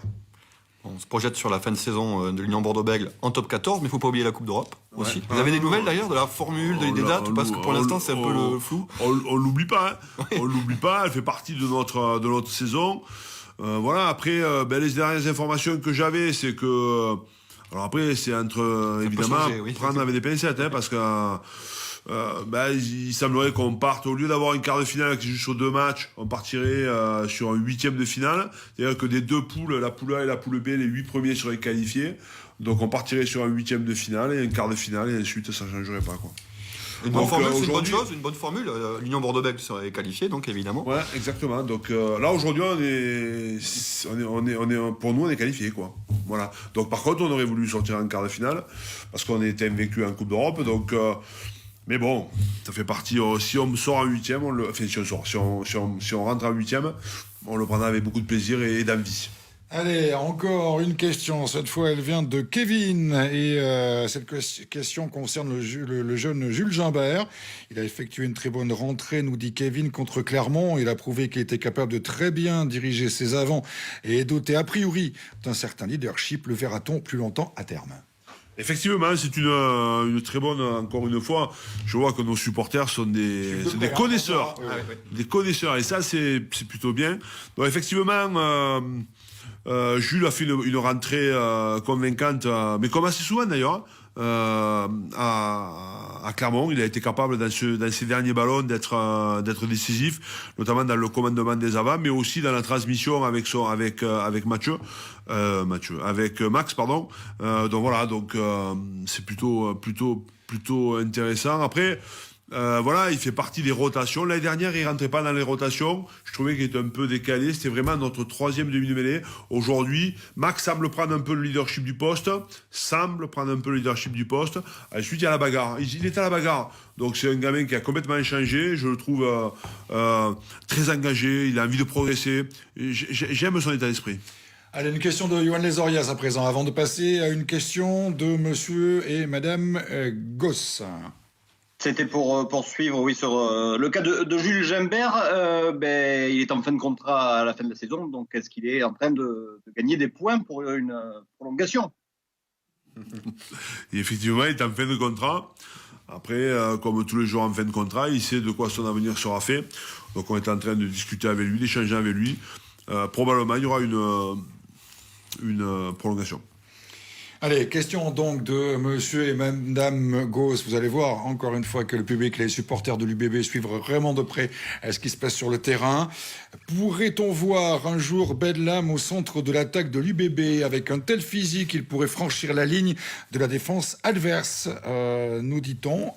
On se projette sur la fin de saison de l'Union Bordeaux-Bègles en top 14, mais il ne faut pas oublier la Coupe d'Europe aussi. Ouais. Vous avez des nouvelles d'ailleurs de la formule, des dates, parce que pour l'instant c'est un peu le flou. On l'oublie pas, hein. On l'oublie pas, elle fait partie de notre saison. Voilà, après, les dernières informations que j'avais, c'est que... Alors après, c'est évidemment, prendre avec des pincettes, hein, parce que... il semblerait qu'on parte, au lieu d'avoir une quart de finale qui joue sur 2 matchs, on partirait sur un 8e de finale. C'est-à-dire que des 2 poules, la poule A et la poule B, les 8 premiers seraient qualifiés. Donc on partirait sur un 8e de finale et un quart de finale, et ensuite ça ne changerait pas, quoi. Une bonne formule, c'est une bonne chose, une bonne formule. L'Union Bordeaux-Bègles serait qualifiée, donc évidemment. Ouais, exactement. Donc là aujourd'hui, pour nous, on est qualifié, quoi. Voilà. Donc par contre, on aurait voulu sortir en quart de finale parce qu'on était invaincu en Coupe d'Europe. Donc mais bon, ça fait partie. Si on sort en 8e, si on rentre en 8e, on le prendra avec beaucoup de plaisir et d'envie. Allez, encore une question. Cette fois, elle vient de Kevin. Et cette question concerne le jeune Jules Gimbert. Il a effectué une très bonne rentrée, nous dit Kevin, contre Clermont. Il a prouvé qu'il était capable de très bien diriger ses avants et est doté a priori d'un certain leadership. Le verra-t-on plus longtemps à terme? Effectivement, c'est une très bonne, encore une fois, je vois que nos supporters sont des connaisseurs. Des connaisseurs, et ça, c'est plutôt bien. Donc, effectivement, Jules a fait une rentrée convaincante, mais comme assez souvent d'ailleurs, à Clermont. Il a été capable dans ces derniers ballons d'être décisif, notamment dans le commandement des avants, mais aussi dans la transmission avec Max, pardon. Donc c'est plutôt intéressant. Après, voilà, il fait partie des rotations. L'année dernière, il rentrait pas dans les rotations. Je trouvais qu'il était un peu décalé. C'était vraiment notre troisième demi de mêlée. Aujourd'hui, Max semble prendre un peu le leadership du poste. Ensuite, il y a la bagarre. Il est à la bagarre. Donc, c'est un gamin qui a complètement changé. Je le trouve très engagé. Il a envie de progresser. J'aime son état d'esprit. Allez, une question de Yoann Lesorias à présent, avant de passer à une question de monsieur et madame Goss. C'était pour poursuivre, oui, sur le cas de Jules Gembert. Il est en fin de contrat à la fin de la saison, donc est-ce qu'il est en train de gagner des points pour une prolongation? Et effectivement, il est en fin de contrat. Après, comme tous les jours en fin de contrat, il sait de quoi son avenir sera fait. Donc on est en train de discuter avec lui, d'échanger avec lui. Probablement, il y aura une prolongation. Allez, question donc de monsieur et madame Gauss. Vous allez voir encore une fois que le public et les supporters de l'UBB suivent vraiment de près ce qui se passe sur le terrain. Pourrait-on voir un jour Bedlam au centre de l'attaque de l'UBB avec un tel physique, il pourrait franchir la ligne de la défense adverse, nous dit-on.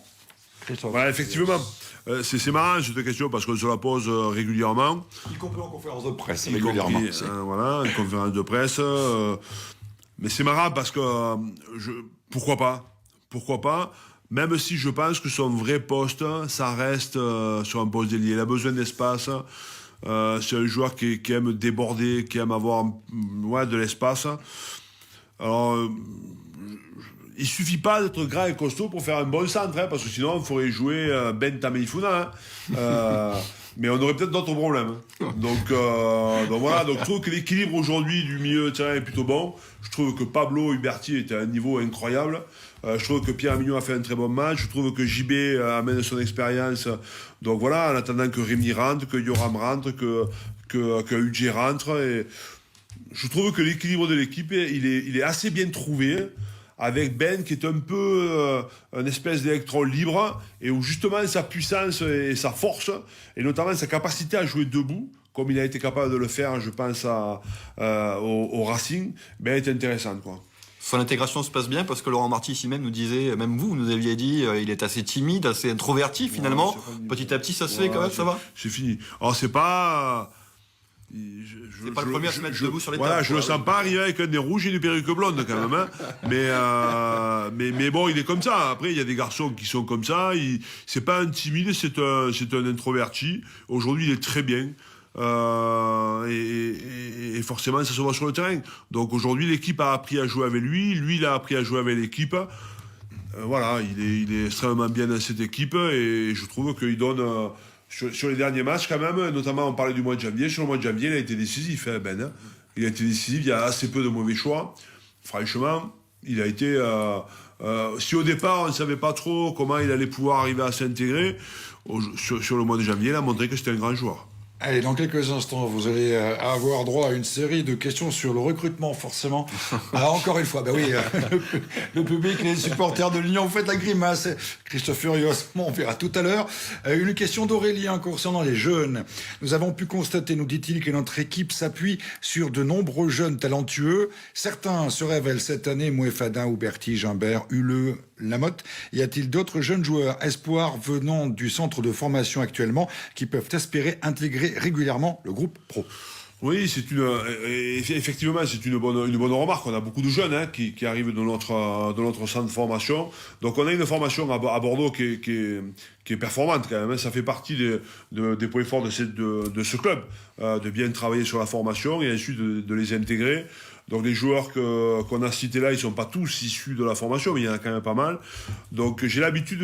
Ouais, effectivement. C'est marrant cette question parce qu'on se la pose régulièrement. Y compris en conférence de presse, régulièrement. Voilà, une conférence de presse. Mais c'est marrant parce que pourquoi pas, même si je pense que son vrai poste, ça reste sur un poste d'ailier. Il a besoin d'espace. C'est un joueur qui aime déborder, qui aime avoir de l'espace. Alors, il suffit pas d'être grand et costaud pour faire un bon centre, parce que sinon, il faudrait jouer Ben Tameifuna. Mais on aurait peut-être d'autres problèmes. Donc voilà, donc je trouve que l'équilibre aujourd'hui du milieu de terrain est plutôt bon. Je trouve que Pablo Huberti est à un niveau incroyable. Je trouve que Pierre Mignon a fait un très bon match. Je trouve que JB amène son expérience. Donc voilà, en attendant que Rémi rentre, que Yoram rentre, que UJ rentre. Et je trouve que l'équilibre de l'équipe, il est assez bien trouvé, avec Ben qui est un peu une espèce d'électron libre, et où justement sa puissance et sa force, et notamment sa capacité à jouer debout, comme il a été capable de le faire, je pense, au Racing, est intéressante, quoi. Son intégration se passe bien parce que Laurent Marty ici même nous disait, même vous nous aviez dit, il est assez timide, assez introverti finalement. Petit à petit, ça se fait quand même, ça va. C'est fini. Alors c'est pas... C'est pas le premier à se mettre debout sur les tables. Voilà, je le sens pas arriver avec un nez rouge et une perruque blonde quand même. Hein. Mais bon, il est comme ça. Après, il y a des garçons qui sont comme ça. C'est pas un timide, c'est un introverti. Aujourd'hui, il est très bien. Et forcément, ça se voit sur le terrain. Donc aujourd'hui, l'équipe a appris à jouer avec lui. Lui, il a appris à jouer avec l'équipe. Voilà, il est extrêmement bien dans cette équipe. Et je trouve qu'il donne... Sur les derniers matchs, quand même, notamment on parlait du mois de janvier. Sur le mois de janvier, il a été décisif, hein, Ben. Il a été décisif, il y a assez peu de mauvais choix. Franchement, il a été... si au départ, on ne savait pas trop comment il allait pouvoir arriver à s'intégrer, sur le mois de janvier, il a montré que c'était un grand joueur. Allez, dans quelques instants, vous allez avoir droit à une série de questions sur le recrutement, forcément. Alors, encore une fois, oui, le public, les supporters de l'Union, vous faites la grimace. Christophe Furios, on verra tout à l'heure. Une question d'Aurélien concernant les jeunes. Nous avons pu constater, nous dit-il, que notre équipe s'appuie sur de nombreux jeunes talentueux. Certains se révèlent cette année, Mouefadin, Huberti, Gimbert, Huleux, Lamotte. Y a-t-il d'autres jeunes joueurs espoirs venant du centre de formation actuellement qui peuvent espérer intégrer régulièrement le groupe pro? Oui, effectivement, c'est une bonne remarque. On a beaucoup de jeunes qui arrivent de notre centre de formation. Donc on a une formation à Bordeaux qui est performante quand même. Ça fait partie des points forts de ce club, de bien travailler sur la formation et ensuite de les intégrer. Donc les joueurs qu'on a cités là, ils sont pas tous issus de la formation, mais il y en a quand même pas mal. Donc j'ai l'habitude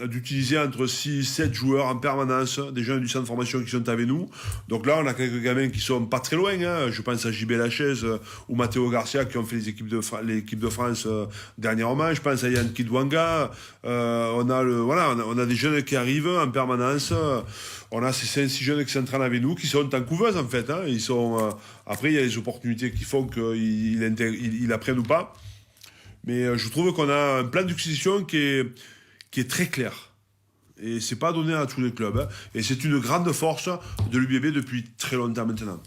d'utiliser entre 6-7 joueurs en permanence, des jeunes du centre de formation qui sont avec nous. Donc là, on a quelques gamins qui sont pas très loin. Hein. Je pense à JB Lachaise ou Matteo Garcia qui ont fait l'équipe de France dernièrement. Je pense à Yann Kidwanga. On a des jeunes qui arrivent en permanence. On a ces 5-6 jeunes qui s'entraînent avec nous, qui sont en couveuse en fait. Hein. Ils sont, après, il y a les opportunités qui font qu'ils apprennent ou pas. Mais je trouve qu'on a un plan d'acquisition qui est très clair. Et c'est pas donné à tous les clubs. Hein. Et c'est une grande force de l'UBB depuis très longtemps maintenant.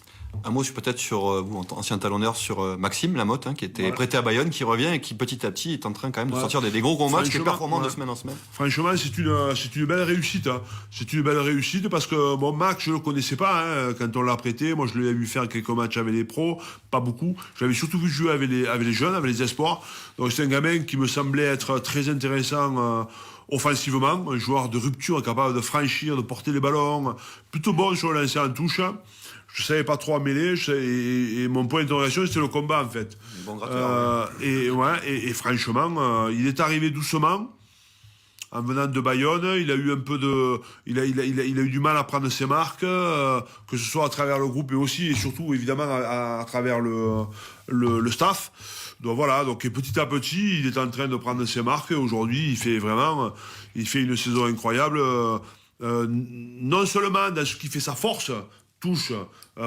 Un mot peut-être sur vous, ancien talonneur, sur Maxime Lamotte, qui était prêté à Bayonne, qui revient et qui petit à petit est en train quand même de sortir des gros matchs, qui est performant de semaine en semaine. Franchement, c'est une belle réussite. Hein. C'est une belle réussite parce que Max, je le connaissais pas quand on l'a prêté. Moi, je l'ai vu faire quelques matchs avec les pros, pas beaucoup. Je l'avais surtout vu jouer avec les jeunes, avec les espoirs. Donc c'est un gamin qui me semblait être très intéressant. Offensivement, un joueur de rupture capable de franchir, de porter les ballons, plutôt bon sur le lancer en touche. Je savais pas trop à mêler et mon point d'interrogation c'était le combat en fait. Bon gratteur, et franchement, il est arrivé doucement en venant de Bayonne. Il a eu un peu il a eu du mal à prendre ses marques, que ce soit à travers le groupe, mais aussi et surtout évidemment à travers le staff. Donc voilà, donc petit à petit, il est en train de prendre ses marques. Aujourd'hui, il fait une saison incroyable. Non seulement dans ce qui fait sa force, touche,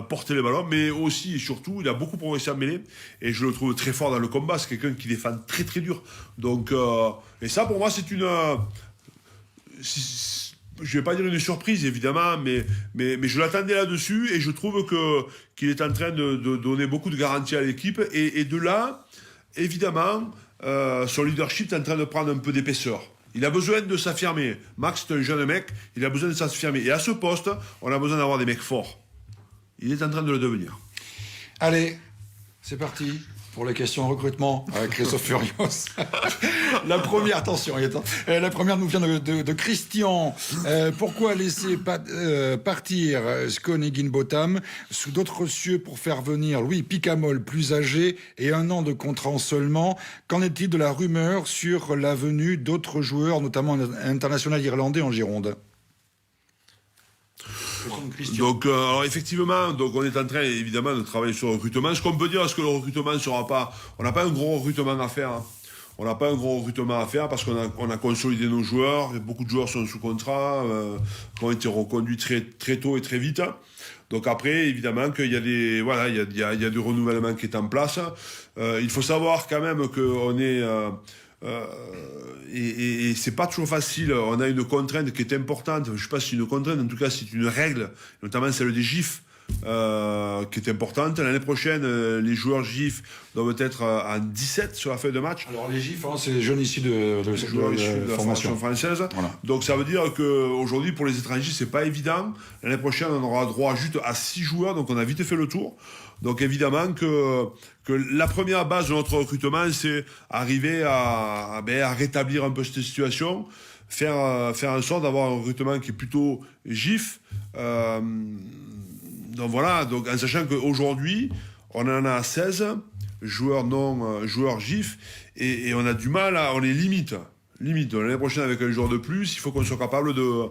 porter les ballons, mais aussi et surtout, il a beaucoup progressé en mêlée et je le trouve très fort dans le combat. C'est quelqu'un qui défend très très dur. Donc, et ça pour moi, c'est je vais pas dire une surprise évidemment, mais je l'attendais là-dessus et je trouve qu'il est en train de donner beaucoup de garanties à l'équipe et de là, évidemment, son leadership est en train de prendre un peu d'épaisseur. Il a besoin de s'affirmer. Max, c'est un jeune mec, il a besoin de s'affirmer. Et à ce poste, on a besoin d'avoir des mecs forts. Il est en train de le devenir. Allez, c'est parti pour les questions recrutement avec Christophe Furios. La première, attention, la première nous vient de Christian. Pourquoi laisser partir Scone et Ginbotham sous d'autres cieux pour faire venir Louis Picamol, plus âgé, et 1 an de contrat seulement? Qu'en est-il de la rumeur sur la venue d'autres joueurs, notamment international irlandais en Gironde? Donc, alors effectivement, donc on est en train évidemment de travailler sur le recrutement. Ce qu'on peut dire, c'est que le recrutement ne sera pas. On n'a pas un gros recrutement à faire. Hein. On n'a pas un gros recrutement à faire parce qu'on a consolidé nos joueurs. Beaucoup de joueurs sont sous contrat, qui ont été reconduits très très tôt et très vite. Donc après, évidemment qu'il y a il y a du renouvellement qui est en place. Il faut savoir quand même qu'on est et c'est pas toujours facile. On a une contrainte qui est importante. Je sais pas si c'est une contrainte, en tout cas c'est une règle, notamment celle des GIF, qui est importante. L'année prochaine, les joueurs GIF doivent être en 17 sur la feuille de match. Alors les GIF, c'est les jeunes issus de la formation française. Voilà. Donc ça veut dire qu'aujourd'hui, pour les étrangers, c'est pas évident. L'année prochaine, on aura droit juste à 6 joueurs, donc on a vite fait le tour. Donc évidemment que la première base de notre recrutement, c'est arriver à rétablir un peu cette situation, faire en sorte d'avoir un recrutement qui est plutôt GIF. Donc voilà, donc en sachant qu'aujourd'hui, on en a 16 joueurs GIF et on a du mal on est limite. L'année prochaine avec un joueur de plus, il faut qu'on soit capable de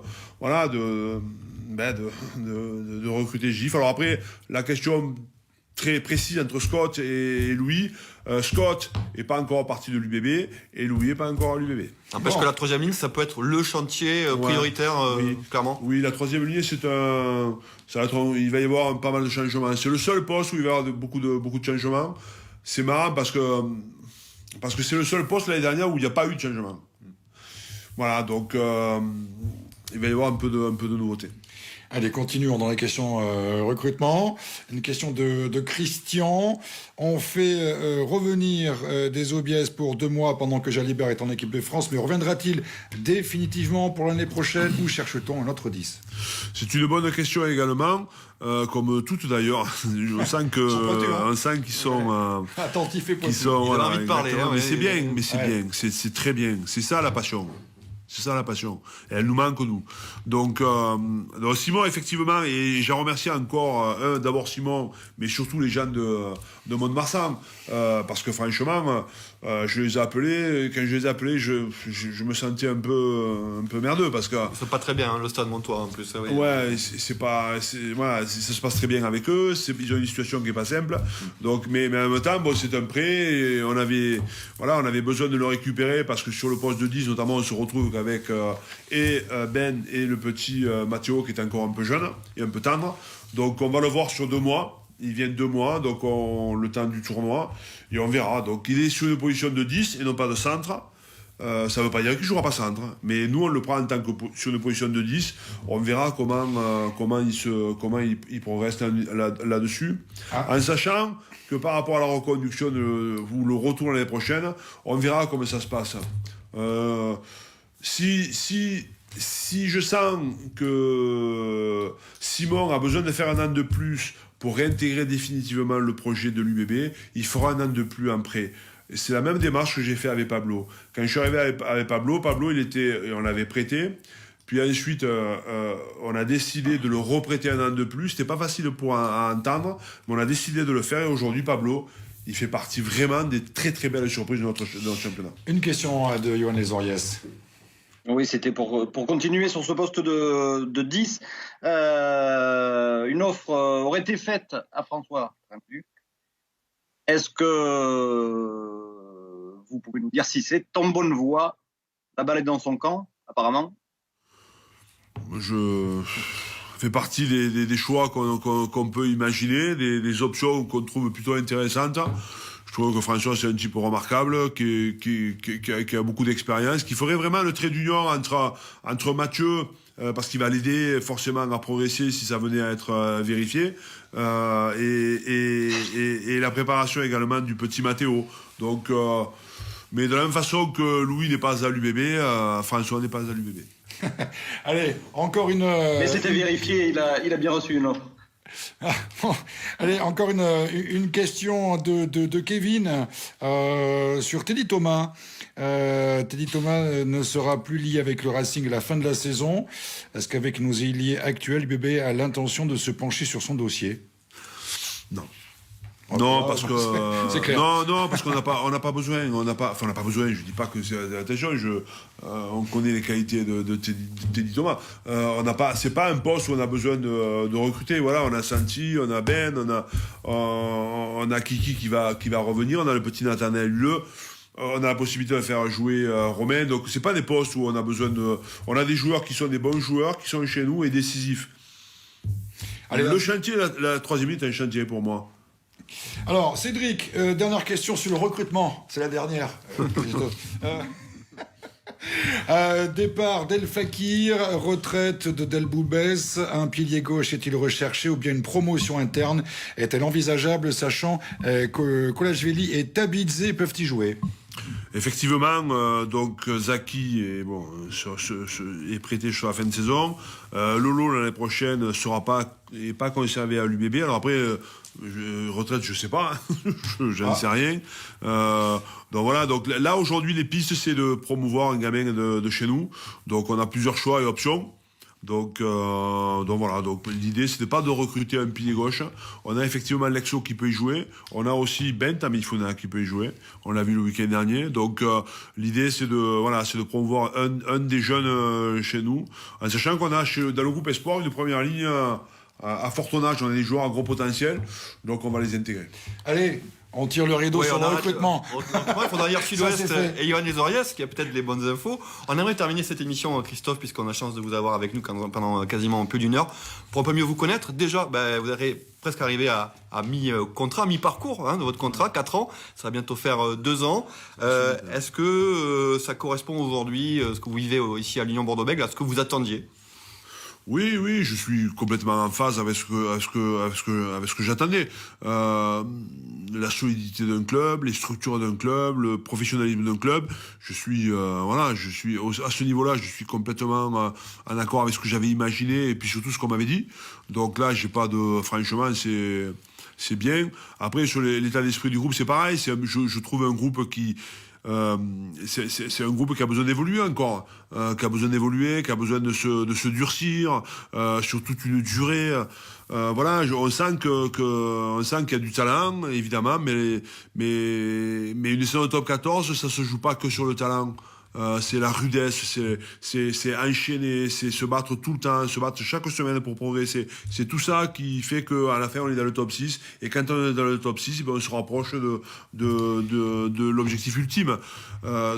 recruter GIF. Alors après, la question très précise entre Scott et Louis. Scott est pas encore parti de l'UBB et Louis est pas encore à l'UBB. N'empêche que la 3e ligne, ça peut être le chantier prioritaire, clairement. Oui, la 3e ligne, il va y avoir pas mal de changements. C'est le seul poste où il va y avoir beaucoup de changements. C'est marrant parce que c'est le seul poste l'année dernière où il n'y a pas eu de changement. Voilà, donc il va y avoir un peu de nouveauté. Allez, continuons dans les questions recrutement. Une question de Christian. On fait revenir des Aubiès pour 2 mois pendant que Jalibert est en équipe de France, mais reviendra-t-il définitivement pour l'année prochaine ou cherche-t-on un autre 10? C'est une bonne question également, comme toutes d'ailleurs. On sent qu'ils sont attentifs et qui sont, envie de parler. Mais c'est bien, c'est très bien. C'est ça la passion. C'est ça la passion. Et elle nous manque, nous. Donc Simon, effectivement, et j'ai remercié encore, d'abord Simon, mais surtout les gens de Mont-de-Marsan, parce que franchement, je les ai appelés, quand je les ai appelés, je me sentais un peu merdeux, parce que... C'est pas très bien, hein, le stade Montois, en plus. Oui. Ouais, voilà, ça se passe très bien avec eux, ils ont une situation qui est pas simple, donc, mais en même temps, bon, c'est un prêt, et on avait besoin de le récupérer, parce que sur le poste de 10, notamment, on se retrouve avec Ben et le petit Mathéo, qui est encore un peu jeune et un peu tendre, donc on va le voir sur 2 mois. Il vient 2 mois, donc le temps du tournoi, et on verra. Donc il est sur une position de 10 et non pas de centre. Ça ne veut pas dire qu'il ne jouera pas centre, mais nous on le prend en tant que sur une position de 10. On verra comment il progresse là-dessus. En sachant que par rapport à la reconduction ou le retour l'année prochaine, on verra comment ça se passe. Si je sens que Simon a besoin de faire un an de plus pour réintégrer définitivement le projet de l'UBB, il fera un an de plus en prêt. C'est la même démarche que j'ai fait avec Pablo. Quand je suis arrivé avec Pablo, on l'avait prêté. Puis ensuite, on a décidé de le reprêter un an de plus. C'était pas facile à entendre, mais on a décidé de le faire. Et aujourd'hui, Pablo, il fait partie vraiment des très très belles surprises de notre championnat. Une question de Johan Lesoriès. Oui, c'était pour continuer sur ce poste de 10. Une offre aurait été faite à François Trinqueluc. Est-ce que vous pouvez nous dire si c'est en bonne voie? La balle est dans son camp, apparemment. Je fais partie des choix qu'on peut imaginer, des options qu'on trouve plutôt intéressantes. Je trouve que François, c'est un type remarquable, qui a beaucoup d'expérience, qui ferait vraiment le trait d'union entre Mathieu, parce qu'il va l'aider forcément à progresser si ça venait à être vérifié, et la préparation également du petit Mathéo. Donc, mais de la même façon que Louis n'est pas à l'UBB, François n'est pas à l'UBB. Allez, encore une... Mais c'était vérifié, il a bien reçu une offre. Bon, allez, encore une question de Kevin sur Teddy Thomas. Teddy Thomas ne sera plus lié avec le Racing à la fin de la saison. Est-ce qu'avec nos ailiers actuels, BB a l'intention de se pencher sur son dossier? Non. Non, parce que c'est clair. Non, parce qu'on n'a pas besoin. On n'a pas besoin. Je dis pas que c'est attention. On connaît les qualités de Teddy Thomas. C'est pas un poste où on a besoin de recruter. Voilà, on a Santi, on a Ben, on a Kiki qui va revenir. On a le petit Nathanaël Huleux. On a la possibilité de faire jouer Romain. Donc c'est pas des postes où on a besoin de. On a des joueurs qui sont des bons joueurs, qui sont chez nous et décisifs. Allez, le chantier, la troisième est un chantier pour moi. Alors, Cédric, dernière question sur le recrutement. C'est la dernière. Départ d'El Fakir, retraite de Del Boubès, un pilier gauche est-il recherché ou bien une promotion interne est-elle envisageable, sachant que Kolashvili et Tabidze peuvent y jouer? Effectivement, donc Zaki est prêté sur la fin de saison. Lolo l'année prochaine n'est pas conservé à l'UBB. Alors après, retraite, je sais pas, j'en sais rien. Donc voilà. Donc là aujourd'hui, les pistes c'est de promouvoir un gamin de chez nous. Donc on a plusieurs choix et options. Donc voilà. Donc l'idée c'était pas de recruter un pilier gauche. On a effectivement Lexo qui peut y jouer. On a aussi Ben Tamifuna qui peut y jouer. On l'a vu le week-end dernier. Donc l'idée c'est de promouvoir un des jeunes chez nous, en sachant qu'on a dans le groupe Espoir une première ligne à fort tonnage. On a des joueurs à gros potentiel. Donc on va les intégrer. Allez. On tire le rideau sur le recrutement. Il faudra dire Sud-Ouest et Johan Lesoriès, qui a peut-être les bonnes infos. On aimerait terminer cette émission, Christophe, puisqu'on a la chance de vous avoir avec nous pendant quasiment plus d'une heure. Pour un peu mieux vous connaître, déjà, vous allez presque arriver à mi-contrat, mi-parcours de votre contrat, 4 ans. Ça va bientôt faire 2 ans. Est-ce que ça correspond aujourd'hui, ce que vous vivez ici à l'Union Bordeaux-Bègles, à ce que vous attendiez? Oui, je suis complètement en phase avec ce que j'attendais. La solidité d'un club, les structures d'un club, le professionnalisme d'un club. Je suis à ce niveau-là, je suis complètement en accord avec ce que j'avais imaginé et puis surtout ce qu'on m'avait dit. Donc là, franchement, c'est bien. Après, sur l'état d'esprit du groupe, c'est pareil. Je trouve un groupe qui c'est un groupe qui a besoin d'évoluer encore, qui a besoin d'évoluer, qui a besoin de se durcir sur toute une durée. Voilà, on sent on sent qu'il y a du talent, évidemment, mais une saison de top 14, ça se joue pas que sur le talent. C'est la rudesse, c'est enchaîner, c'est se battre tout le temps, se battre chaque semaine pour progresser. C'est tout ça qui fait qu'à la fin on est dans le top 6, et quand on est dans le top 6, ben on se rapproche de l'objectif ultime.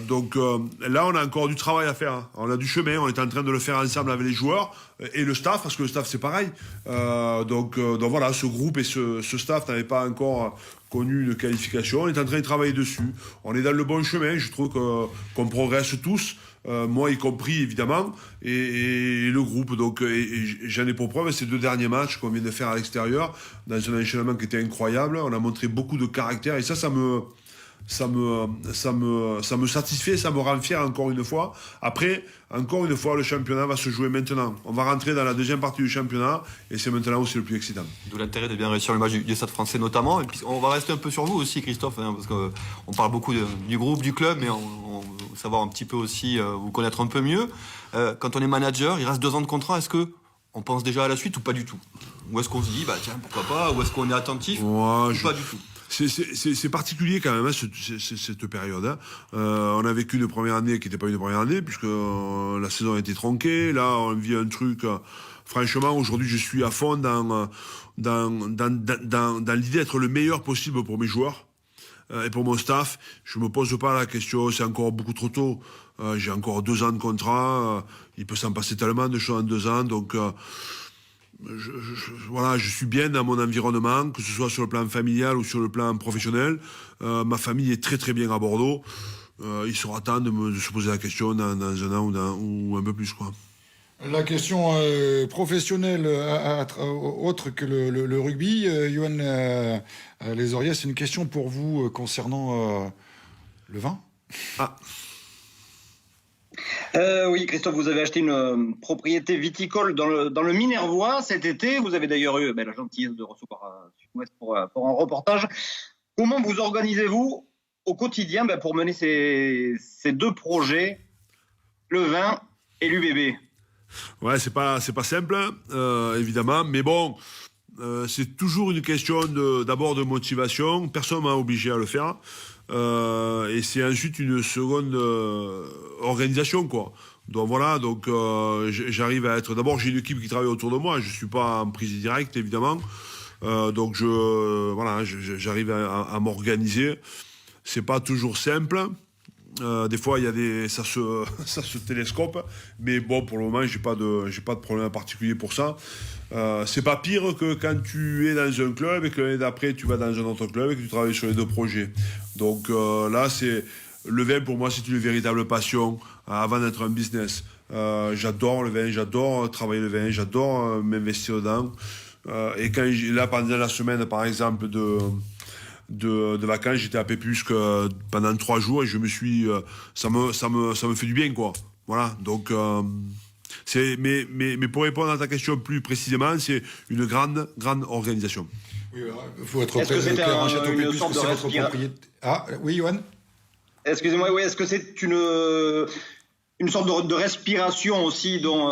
Donc là on a encore du travail à faire, hein. On a du chemin, on est en train de le faire ensemble avec les joueurs et le staff, parce que le staff c'est pareil. Donc voilà, ce groupe et ce staff n'avaient pas encore connu une qualification, on est en train de travailler dessus, on est dans le bon chemin, je trouve qu'on progresse tous, moi y compris évidemment, et le groupe, donc et j'en ai pour preuve ces 2 derniers matchs qu'on vient de faire à l'extérieur, dans un enchaînement qui était incroyable, on a montré beaucoup de caractère, et ça me satisfait, ça me rend fier encore une fois. Après, encore une fois, le championnat va se jouer maintenant. On va rentrer dans la deuxième partie du championnat, et c'est maintenant où c'est le plus excitant. D'où l'intérêt de bien réussir le match du Stade Français notamment. Et puis on va rester un peu sur vous aussi, Christophe, hein, parce qu'on parle beaucoup du groupe, du club, mais on veut savoir un petit peu aussi, vous connaître un peu mieux. Quand on est manager, il reste 2 ans de contrat, est-ce que on pense déjà à la suite ou pas du tout? Ou est-ce qu'on se dit, bah tiens, pourquoi pas? Ou est-ce qu'on est attentif? Ou pas du tout? C'est particulier quand même, hein, cette période. Hein. On a vécu une première année qui n'était pas une première année, puisque la saison a été tronquée. Là, on vit un truc... franchement, aujourd'hui, je suis à fond dans l'idée d'être le meilleur possible pour mes joueurs et pour mon staff. Je me pose pas la question, c'est encore beaucoup trop tôt. J'ai encore 2 ans de contrat. Il peut s'en passer tellement de choses en 2 ans, donc... voilà, je suis bien dans mon environnement, que ce soit sur le plan familial ou sur le plan professionnel. Ma famille est très très bien à Bordeaux. Il sera temps de se poser la question dans 1 an ou un peu plus, quoi. La question professionnelle, autre que le rugby, Johan Lesorrier, c'est une question pour vous concernant le vin. Oui, Christophe, vous avez acheté une propriété viticole dans le Minervois cet été. Vous avez d'ailleurs eu la gentillesse de recevoir Sud-Ouest pour un reportage. Comment vous organisez-vous au quotidien pour mener ces 2 projets, le vin et l'UBB? Ouais, c'est pas simple, évidemment, mais bon, c'est toujours une question d'abord de motivation. Personne m'a obligé à le faire. Et c'est ensuite une seconde organisation, quoi. Donc voilà, j'arrive à être... D'abord, j'ai une équipe qui travaille autour de moi, je suis pas en prise directe, évidemment. Donc j'arrive à m'organiser. C'est pas toujours simple. Des fois, ça se télescope, mais bon, pour le moment, j'ai pas de problème particulier pour ça. C'est pas pire que quand tu es dans un club et que l'année d'après, tu vas dans un autre club et que tu travailles sur les 2 projets. Donc là, le vin, pour moi, c'est une véritable passion avant d'être un business. J'adore le vin, j'adore travailler le vin, j'adore m'investir dedans. Et là, pendant la semaine, par exemple, de vacances, j'étais à Pépusque pendant 3 jours, et ça me fait du bien, quoi. Voilà, donc mais pour répondre à ta question plus précisément, c'est une grande organisation. Oui, il faut être Est-ce que c'était une sorte de propriété. Ah oui, Johan. Excusez-moi, oui, est-ce que c'est une sorte de respiration aussi dont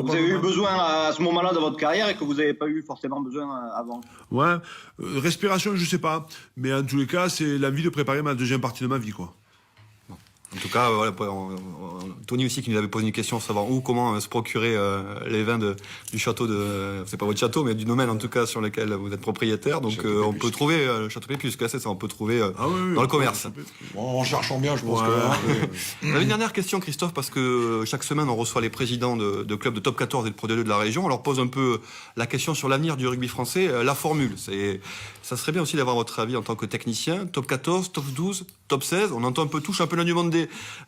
vous avez eu besoin à ce moment-là de votre carrière et que vous n'avez pas eu forcément besoin avant? Ouais, respiration, je sais pas, mais en tous les cas, c'est l'envie de préparer ma deuxième partie de ma vie, quoi. En tout cas, voilà, Tony aussi qui nous avait posé une question, savoir comment se procurer les vins du château c'est pas votre château, mais du domaine en tout cas sur lequel vous êtes propriétaire. Donc on peut trouver le château Pépusque, c'est ça, on peut trouver dans le commerce. Bon, en cherchant bien, je pense que... J'avais une dernière question, Christophe, parce que chaque semaine on reçoit les présidents de clubs de top 14 et de Pro D2 de la région. On leur pose un peu la question sur l'avenir du rugby français, la formule. Ça serait bien aussi d'avoir votre avis en tant que technicien. Top 14, top 12, top 16, on entend un peu tout, championnat du monde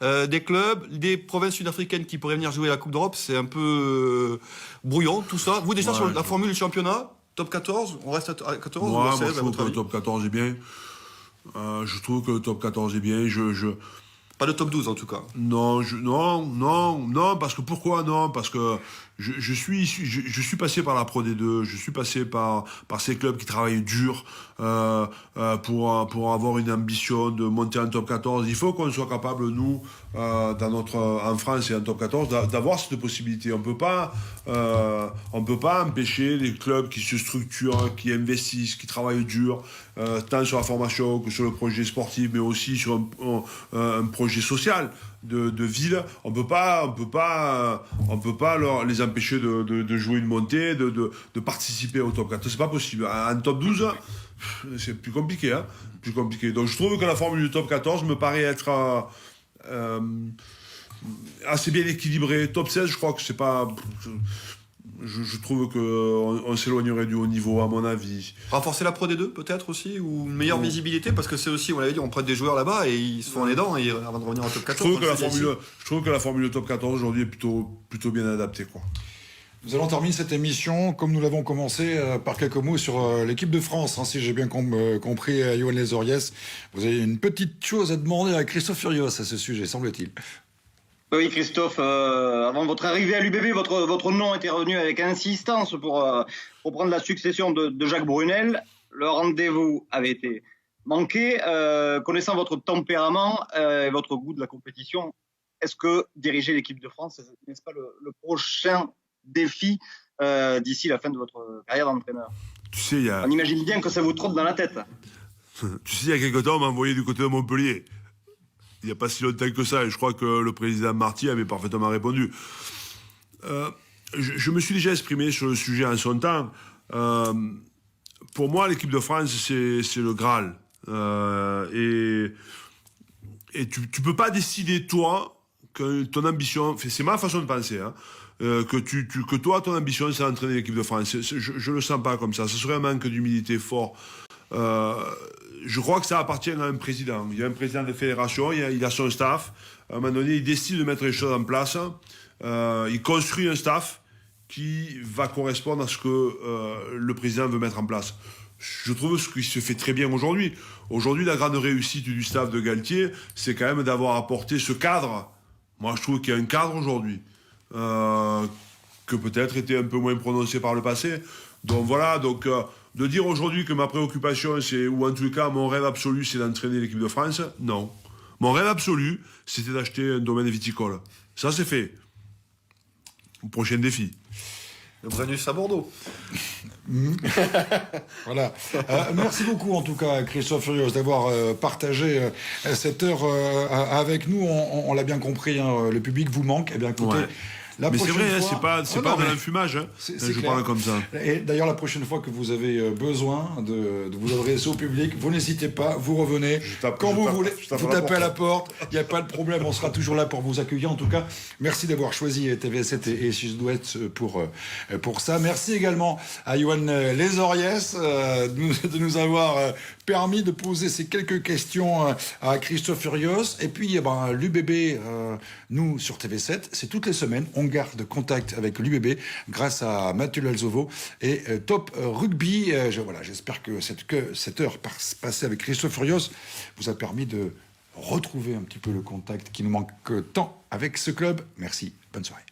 des clubs, des provinces sud-africaines qui pourraient venir jouer la Coupe d'Europe, c'est un peu brouillon, tout ça. Vous déjà sur la formule du championnat, top 14, on reste à 14 ou à 16 je trouve que le top 14 est bien. Je trouve que le top 14 est bien. Pas de top 12 en tout cas. Non, parce que pourquoi non? Parce que je suis passé par la Pro D2, je suis passé par ces clubs qui travaillent dur pour avoir une ambition de monter en top 14. Il faut qu'on soit capable, nous, en France et en top 14, d'avoir cette possibilité. On peut pas empêcher les clubs qui se structurent, qui investissent, qui travaillent dur, tant sur la formation que sur le projet sportif, mais aussi sur un projet social de ville. On peut pas les empêcher de jouer une montée, de participer au top 14. C'est pas possible. En top 12, c'est plus compliqué, hein. Plus compliqué. Donc je trouve que la formule du top 14 me paraît être assez bien équilibrée. Top 16, je crois que c'est pas. Je trouve qu'on s'éloignerait du haut niveau, à mon avis. Renforcer la Pro D2 peut-être aussi, ou une meilleure visibilité, parce que c'est aussi, on l'avait dit, on prête des joueurs là-bas et ils se font les dents avant de revenir en top 14. Je trouve que la formule top 14 aujourd'hui est plutôt bien adaptée, quoi. Nous allons terminer cette émission, comme nous l'avons commencé, par quelques mots sur l'équipe de France. Hein, si j'ai bien compris, Yoann Les Oriès, vous avez une petite chose à demander à Christophe Furios à ce sujet, semble-t-il. Oui, Christophe, avant votre arrivée à l'UBB, votre nom était revenu avec insistance pour prendre la succession de Jacques Brunel. Le rendez-vous avait été manqué. Connaissant votre tempérament et votre goût de la compétition, est-ce que diriger l'équipe de France, n'est-ce pas le prochain défi d'ici la fin de votre carrière d'entraîneur? Tu sais, On imagine bien que ça vous trotte dans la tête. Tu sais, il y a quelque temps, on m'a envoyé du côté de Montpellier. Il n'y a pas si longtemps que ça, et je crois que le président Marty avait parfaitement répondu. Je me suis déjà exprimé sur le sujet en son temps. Pour moi, l'équipe de France, c'est le Graal. Et tu peux pas décider, toi, que ton ambition... C'est ma façon de penser, hein, que toi, ton ambition, c'est d'entraîner l'équipe de France. Je le sens pas comme ça. Ce serait un manque d'humilité fort. Je crois que ça appartient à un président. Il y a un président de fédération, il a son staff. À un moment donné, il décide de mettre les choses en place. Il construit un staff qui va correspondre à ce que le président veut mettre en place. Je trouve ce qui se fait très bien aujourd'hui. Aujourd'hui, la grande réussite du staff de Galtier, c'est quand même d'avoir apporté ce cadre. Moi, je trouve qu'il y a un cadre aujourd'hui que peut-être était un peu moins prononcé par le passé. Donc voilà, de dire aujourd'hui que ma préoccupation, ou en tout cas mon rêve absolu, c'est d'entraîner l'équipe de France, non. Mon rêve absolu, c'était d'acheter un domaine viticole. Ça, c'est fait. Prochain défi. Le Brennus à Bordeaux. Voilà. Merci beaucoup en tout cas Christophe Furios d'avoir partagé cette heure avec nous. On l'a bien compris, hein, le public vous manque. Eh bien écoutez. Ouais. Mais c'est vrai, fois... c'est pas de l'enfumage. Hein. Je parle comme ça. Et d'ailleurs, la prochaine fois que vous avez besoin de vous adresser au public, vous n'hésitez pas, vous revenez quand vous voulez, vous tapez à la porte, il n'y a pas de problème, on sera toujours là pour vous accueillir. En tout cas, merci d'avoir choisi TV7 et Sud-Ouest pour ça. Merci également à Yoann Les Oriès de nous avoir permis de poser ces quelques questions à Christophe Furios. Et puis, l'UBB, nous, sur TV7, c'est toutes les semaines. On garde contact avec l'UBB grâce à Mathieu Lalzovo et Top Rugby. J'espère que cette heure passée avec Christophe Furios vous a permis de retrouver un petit peu le contact qui nous manque tant avec ce club. Merci, bonne soirée.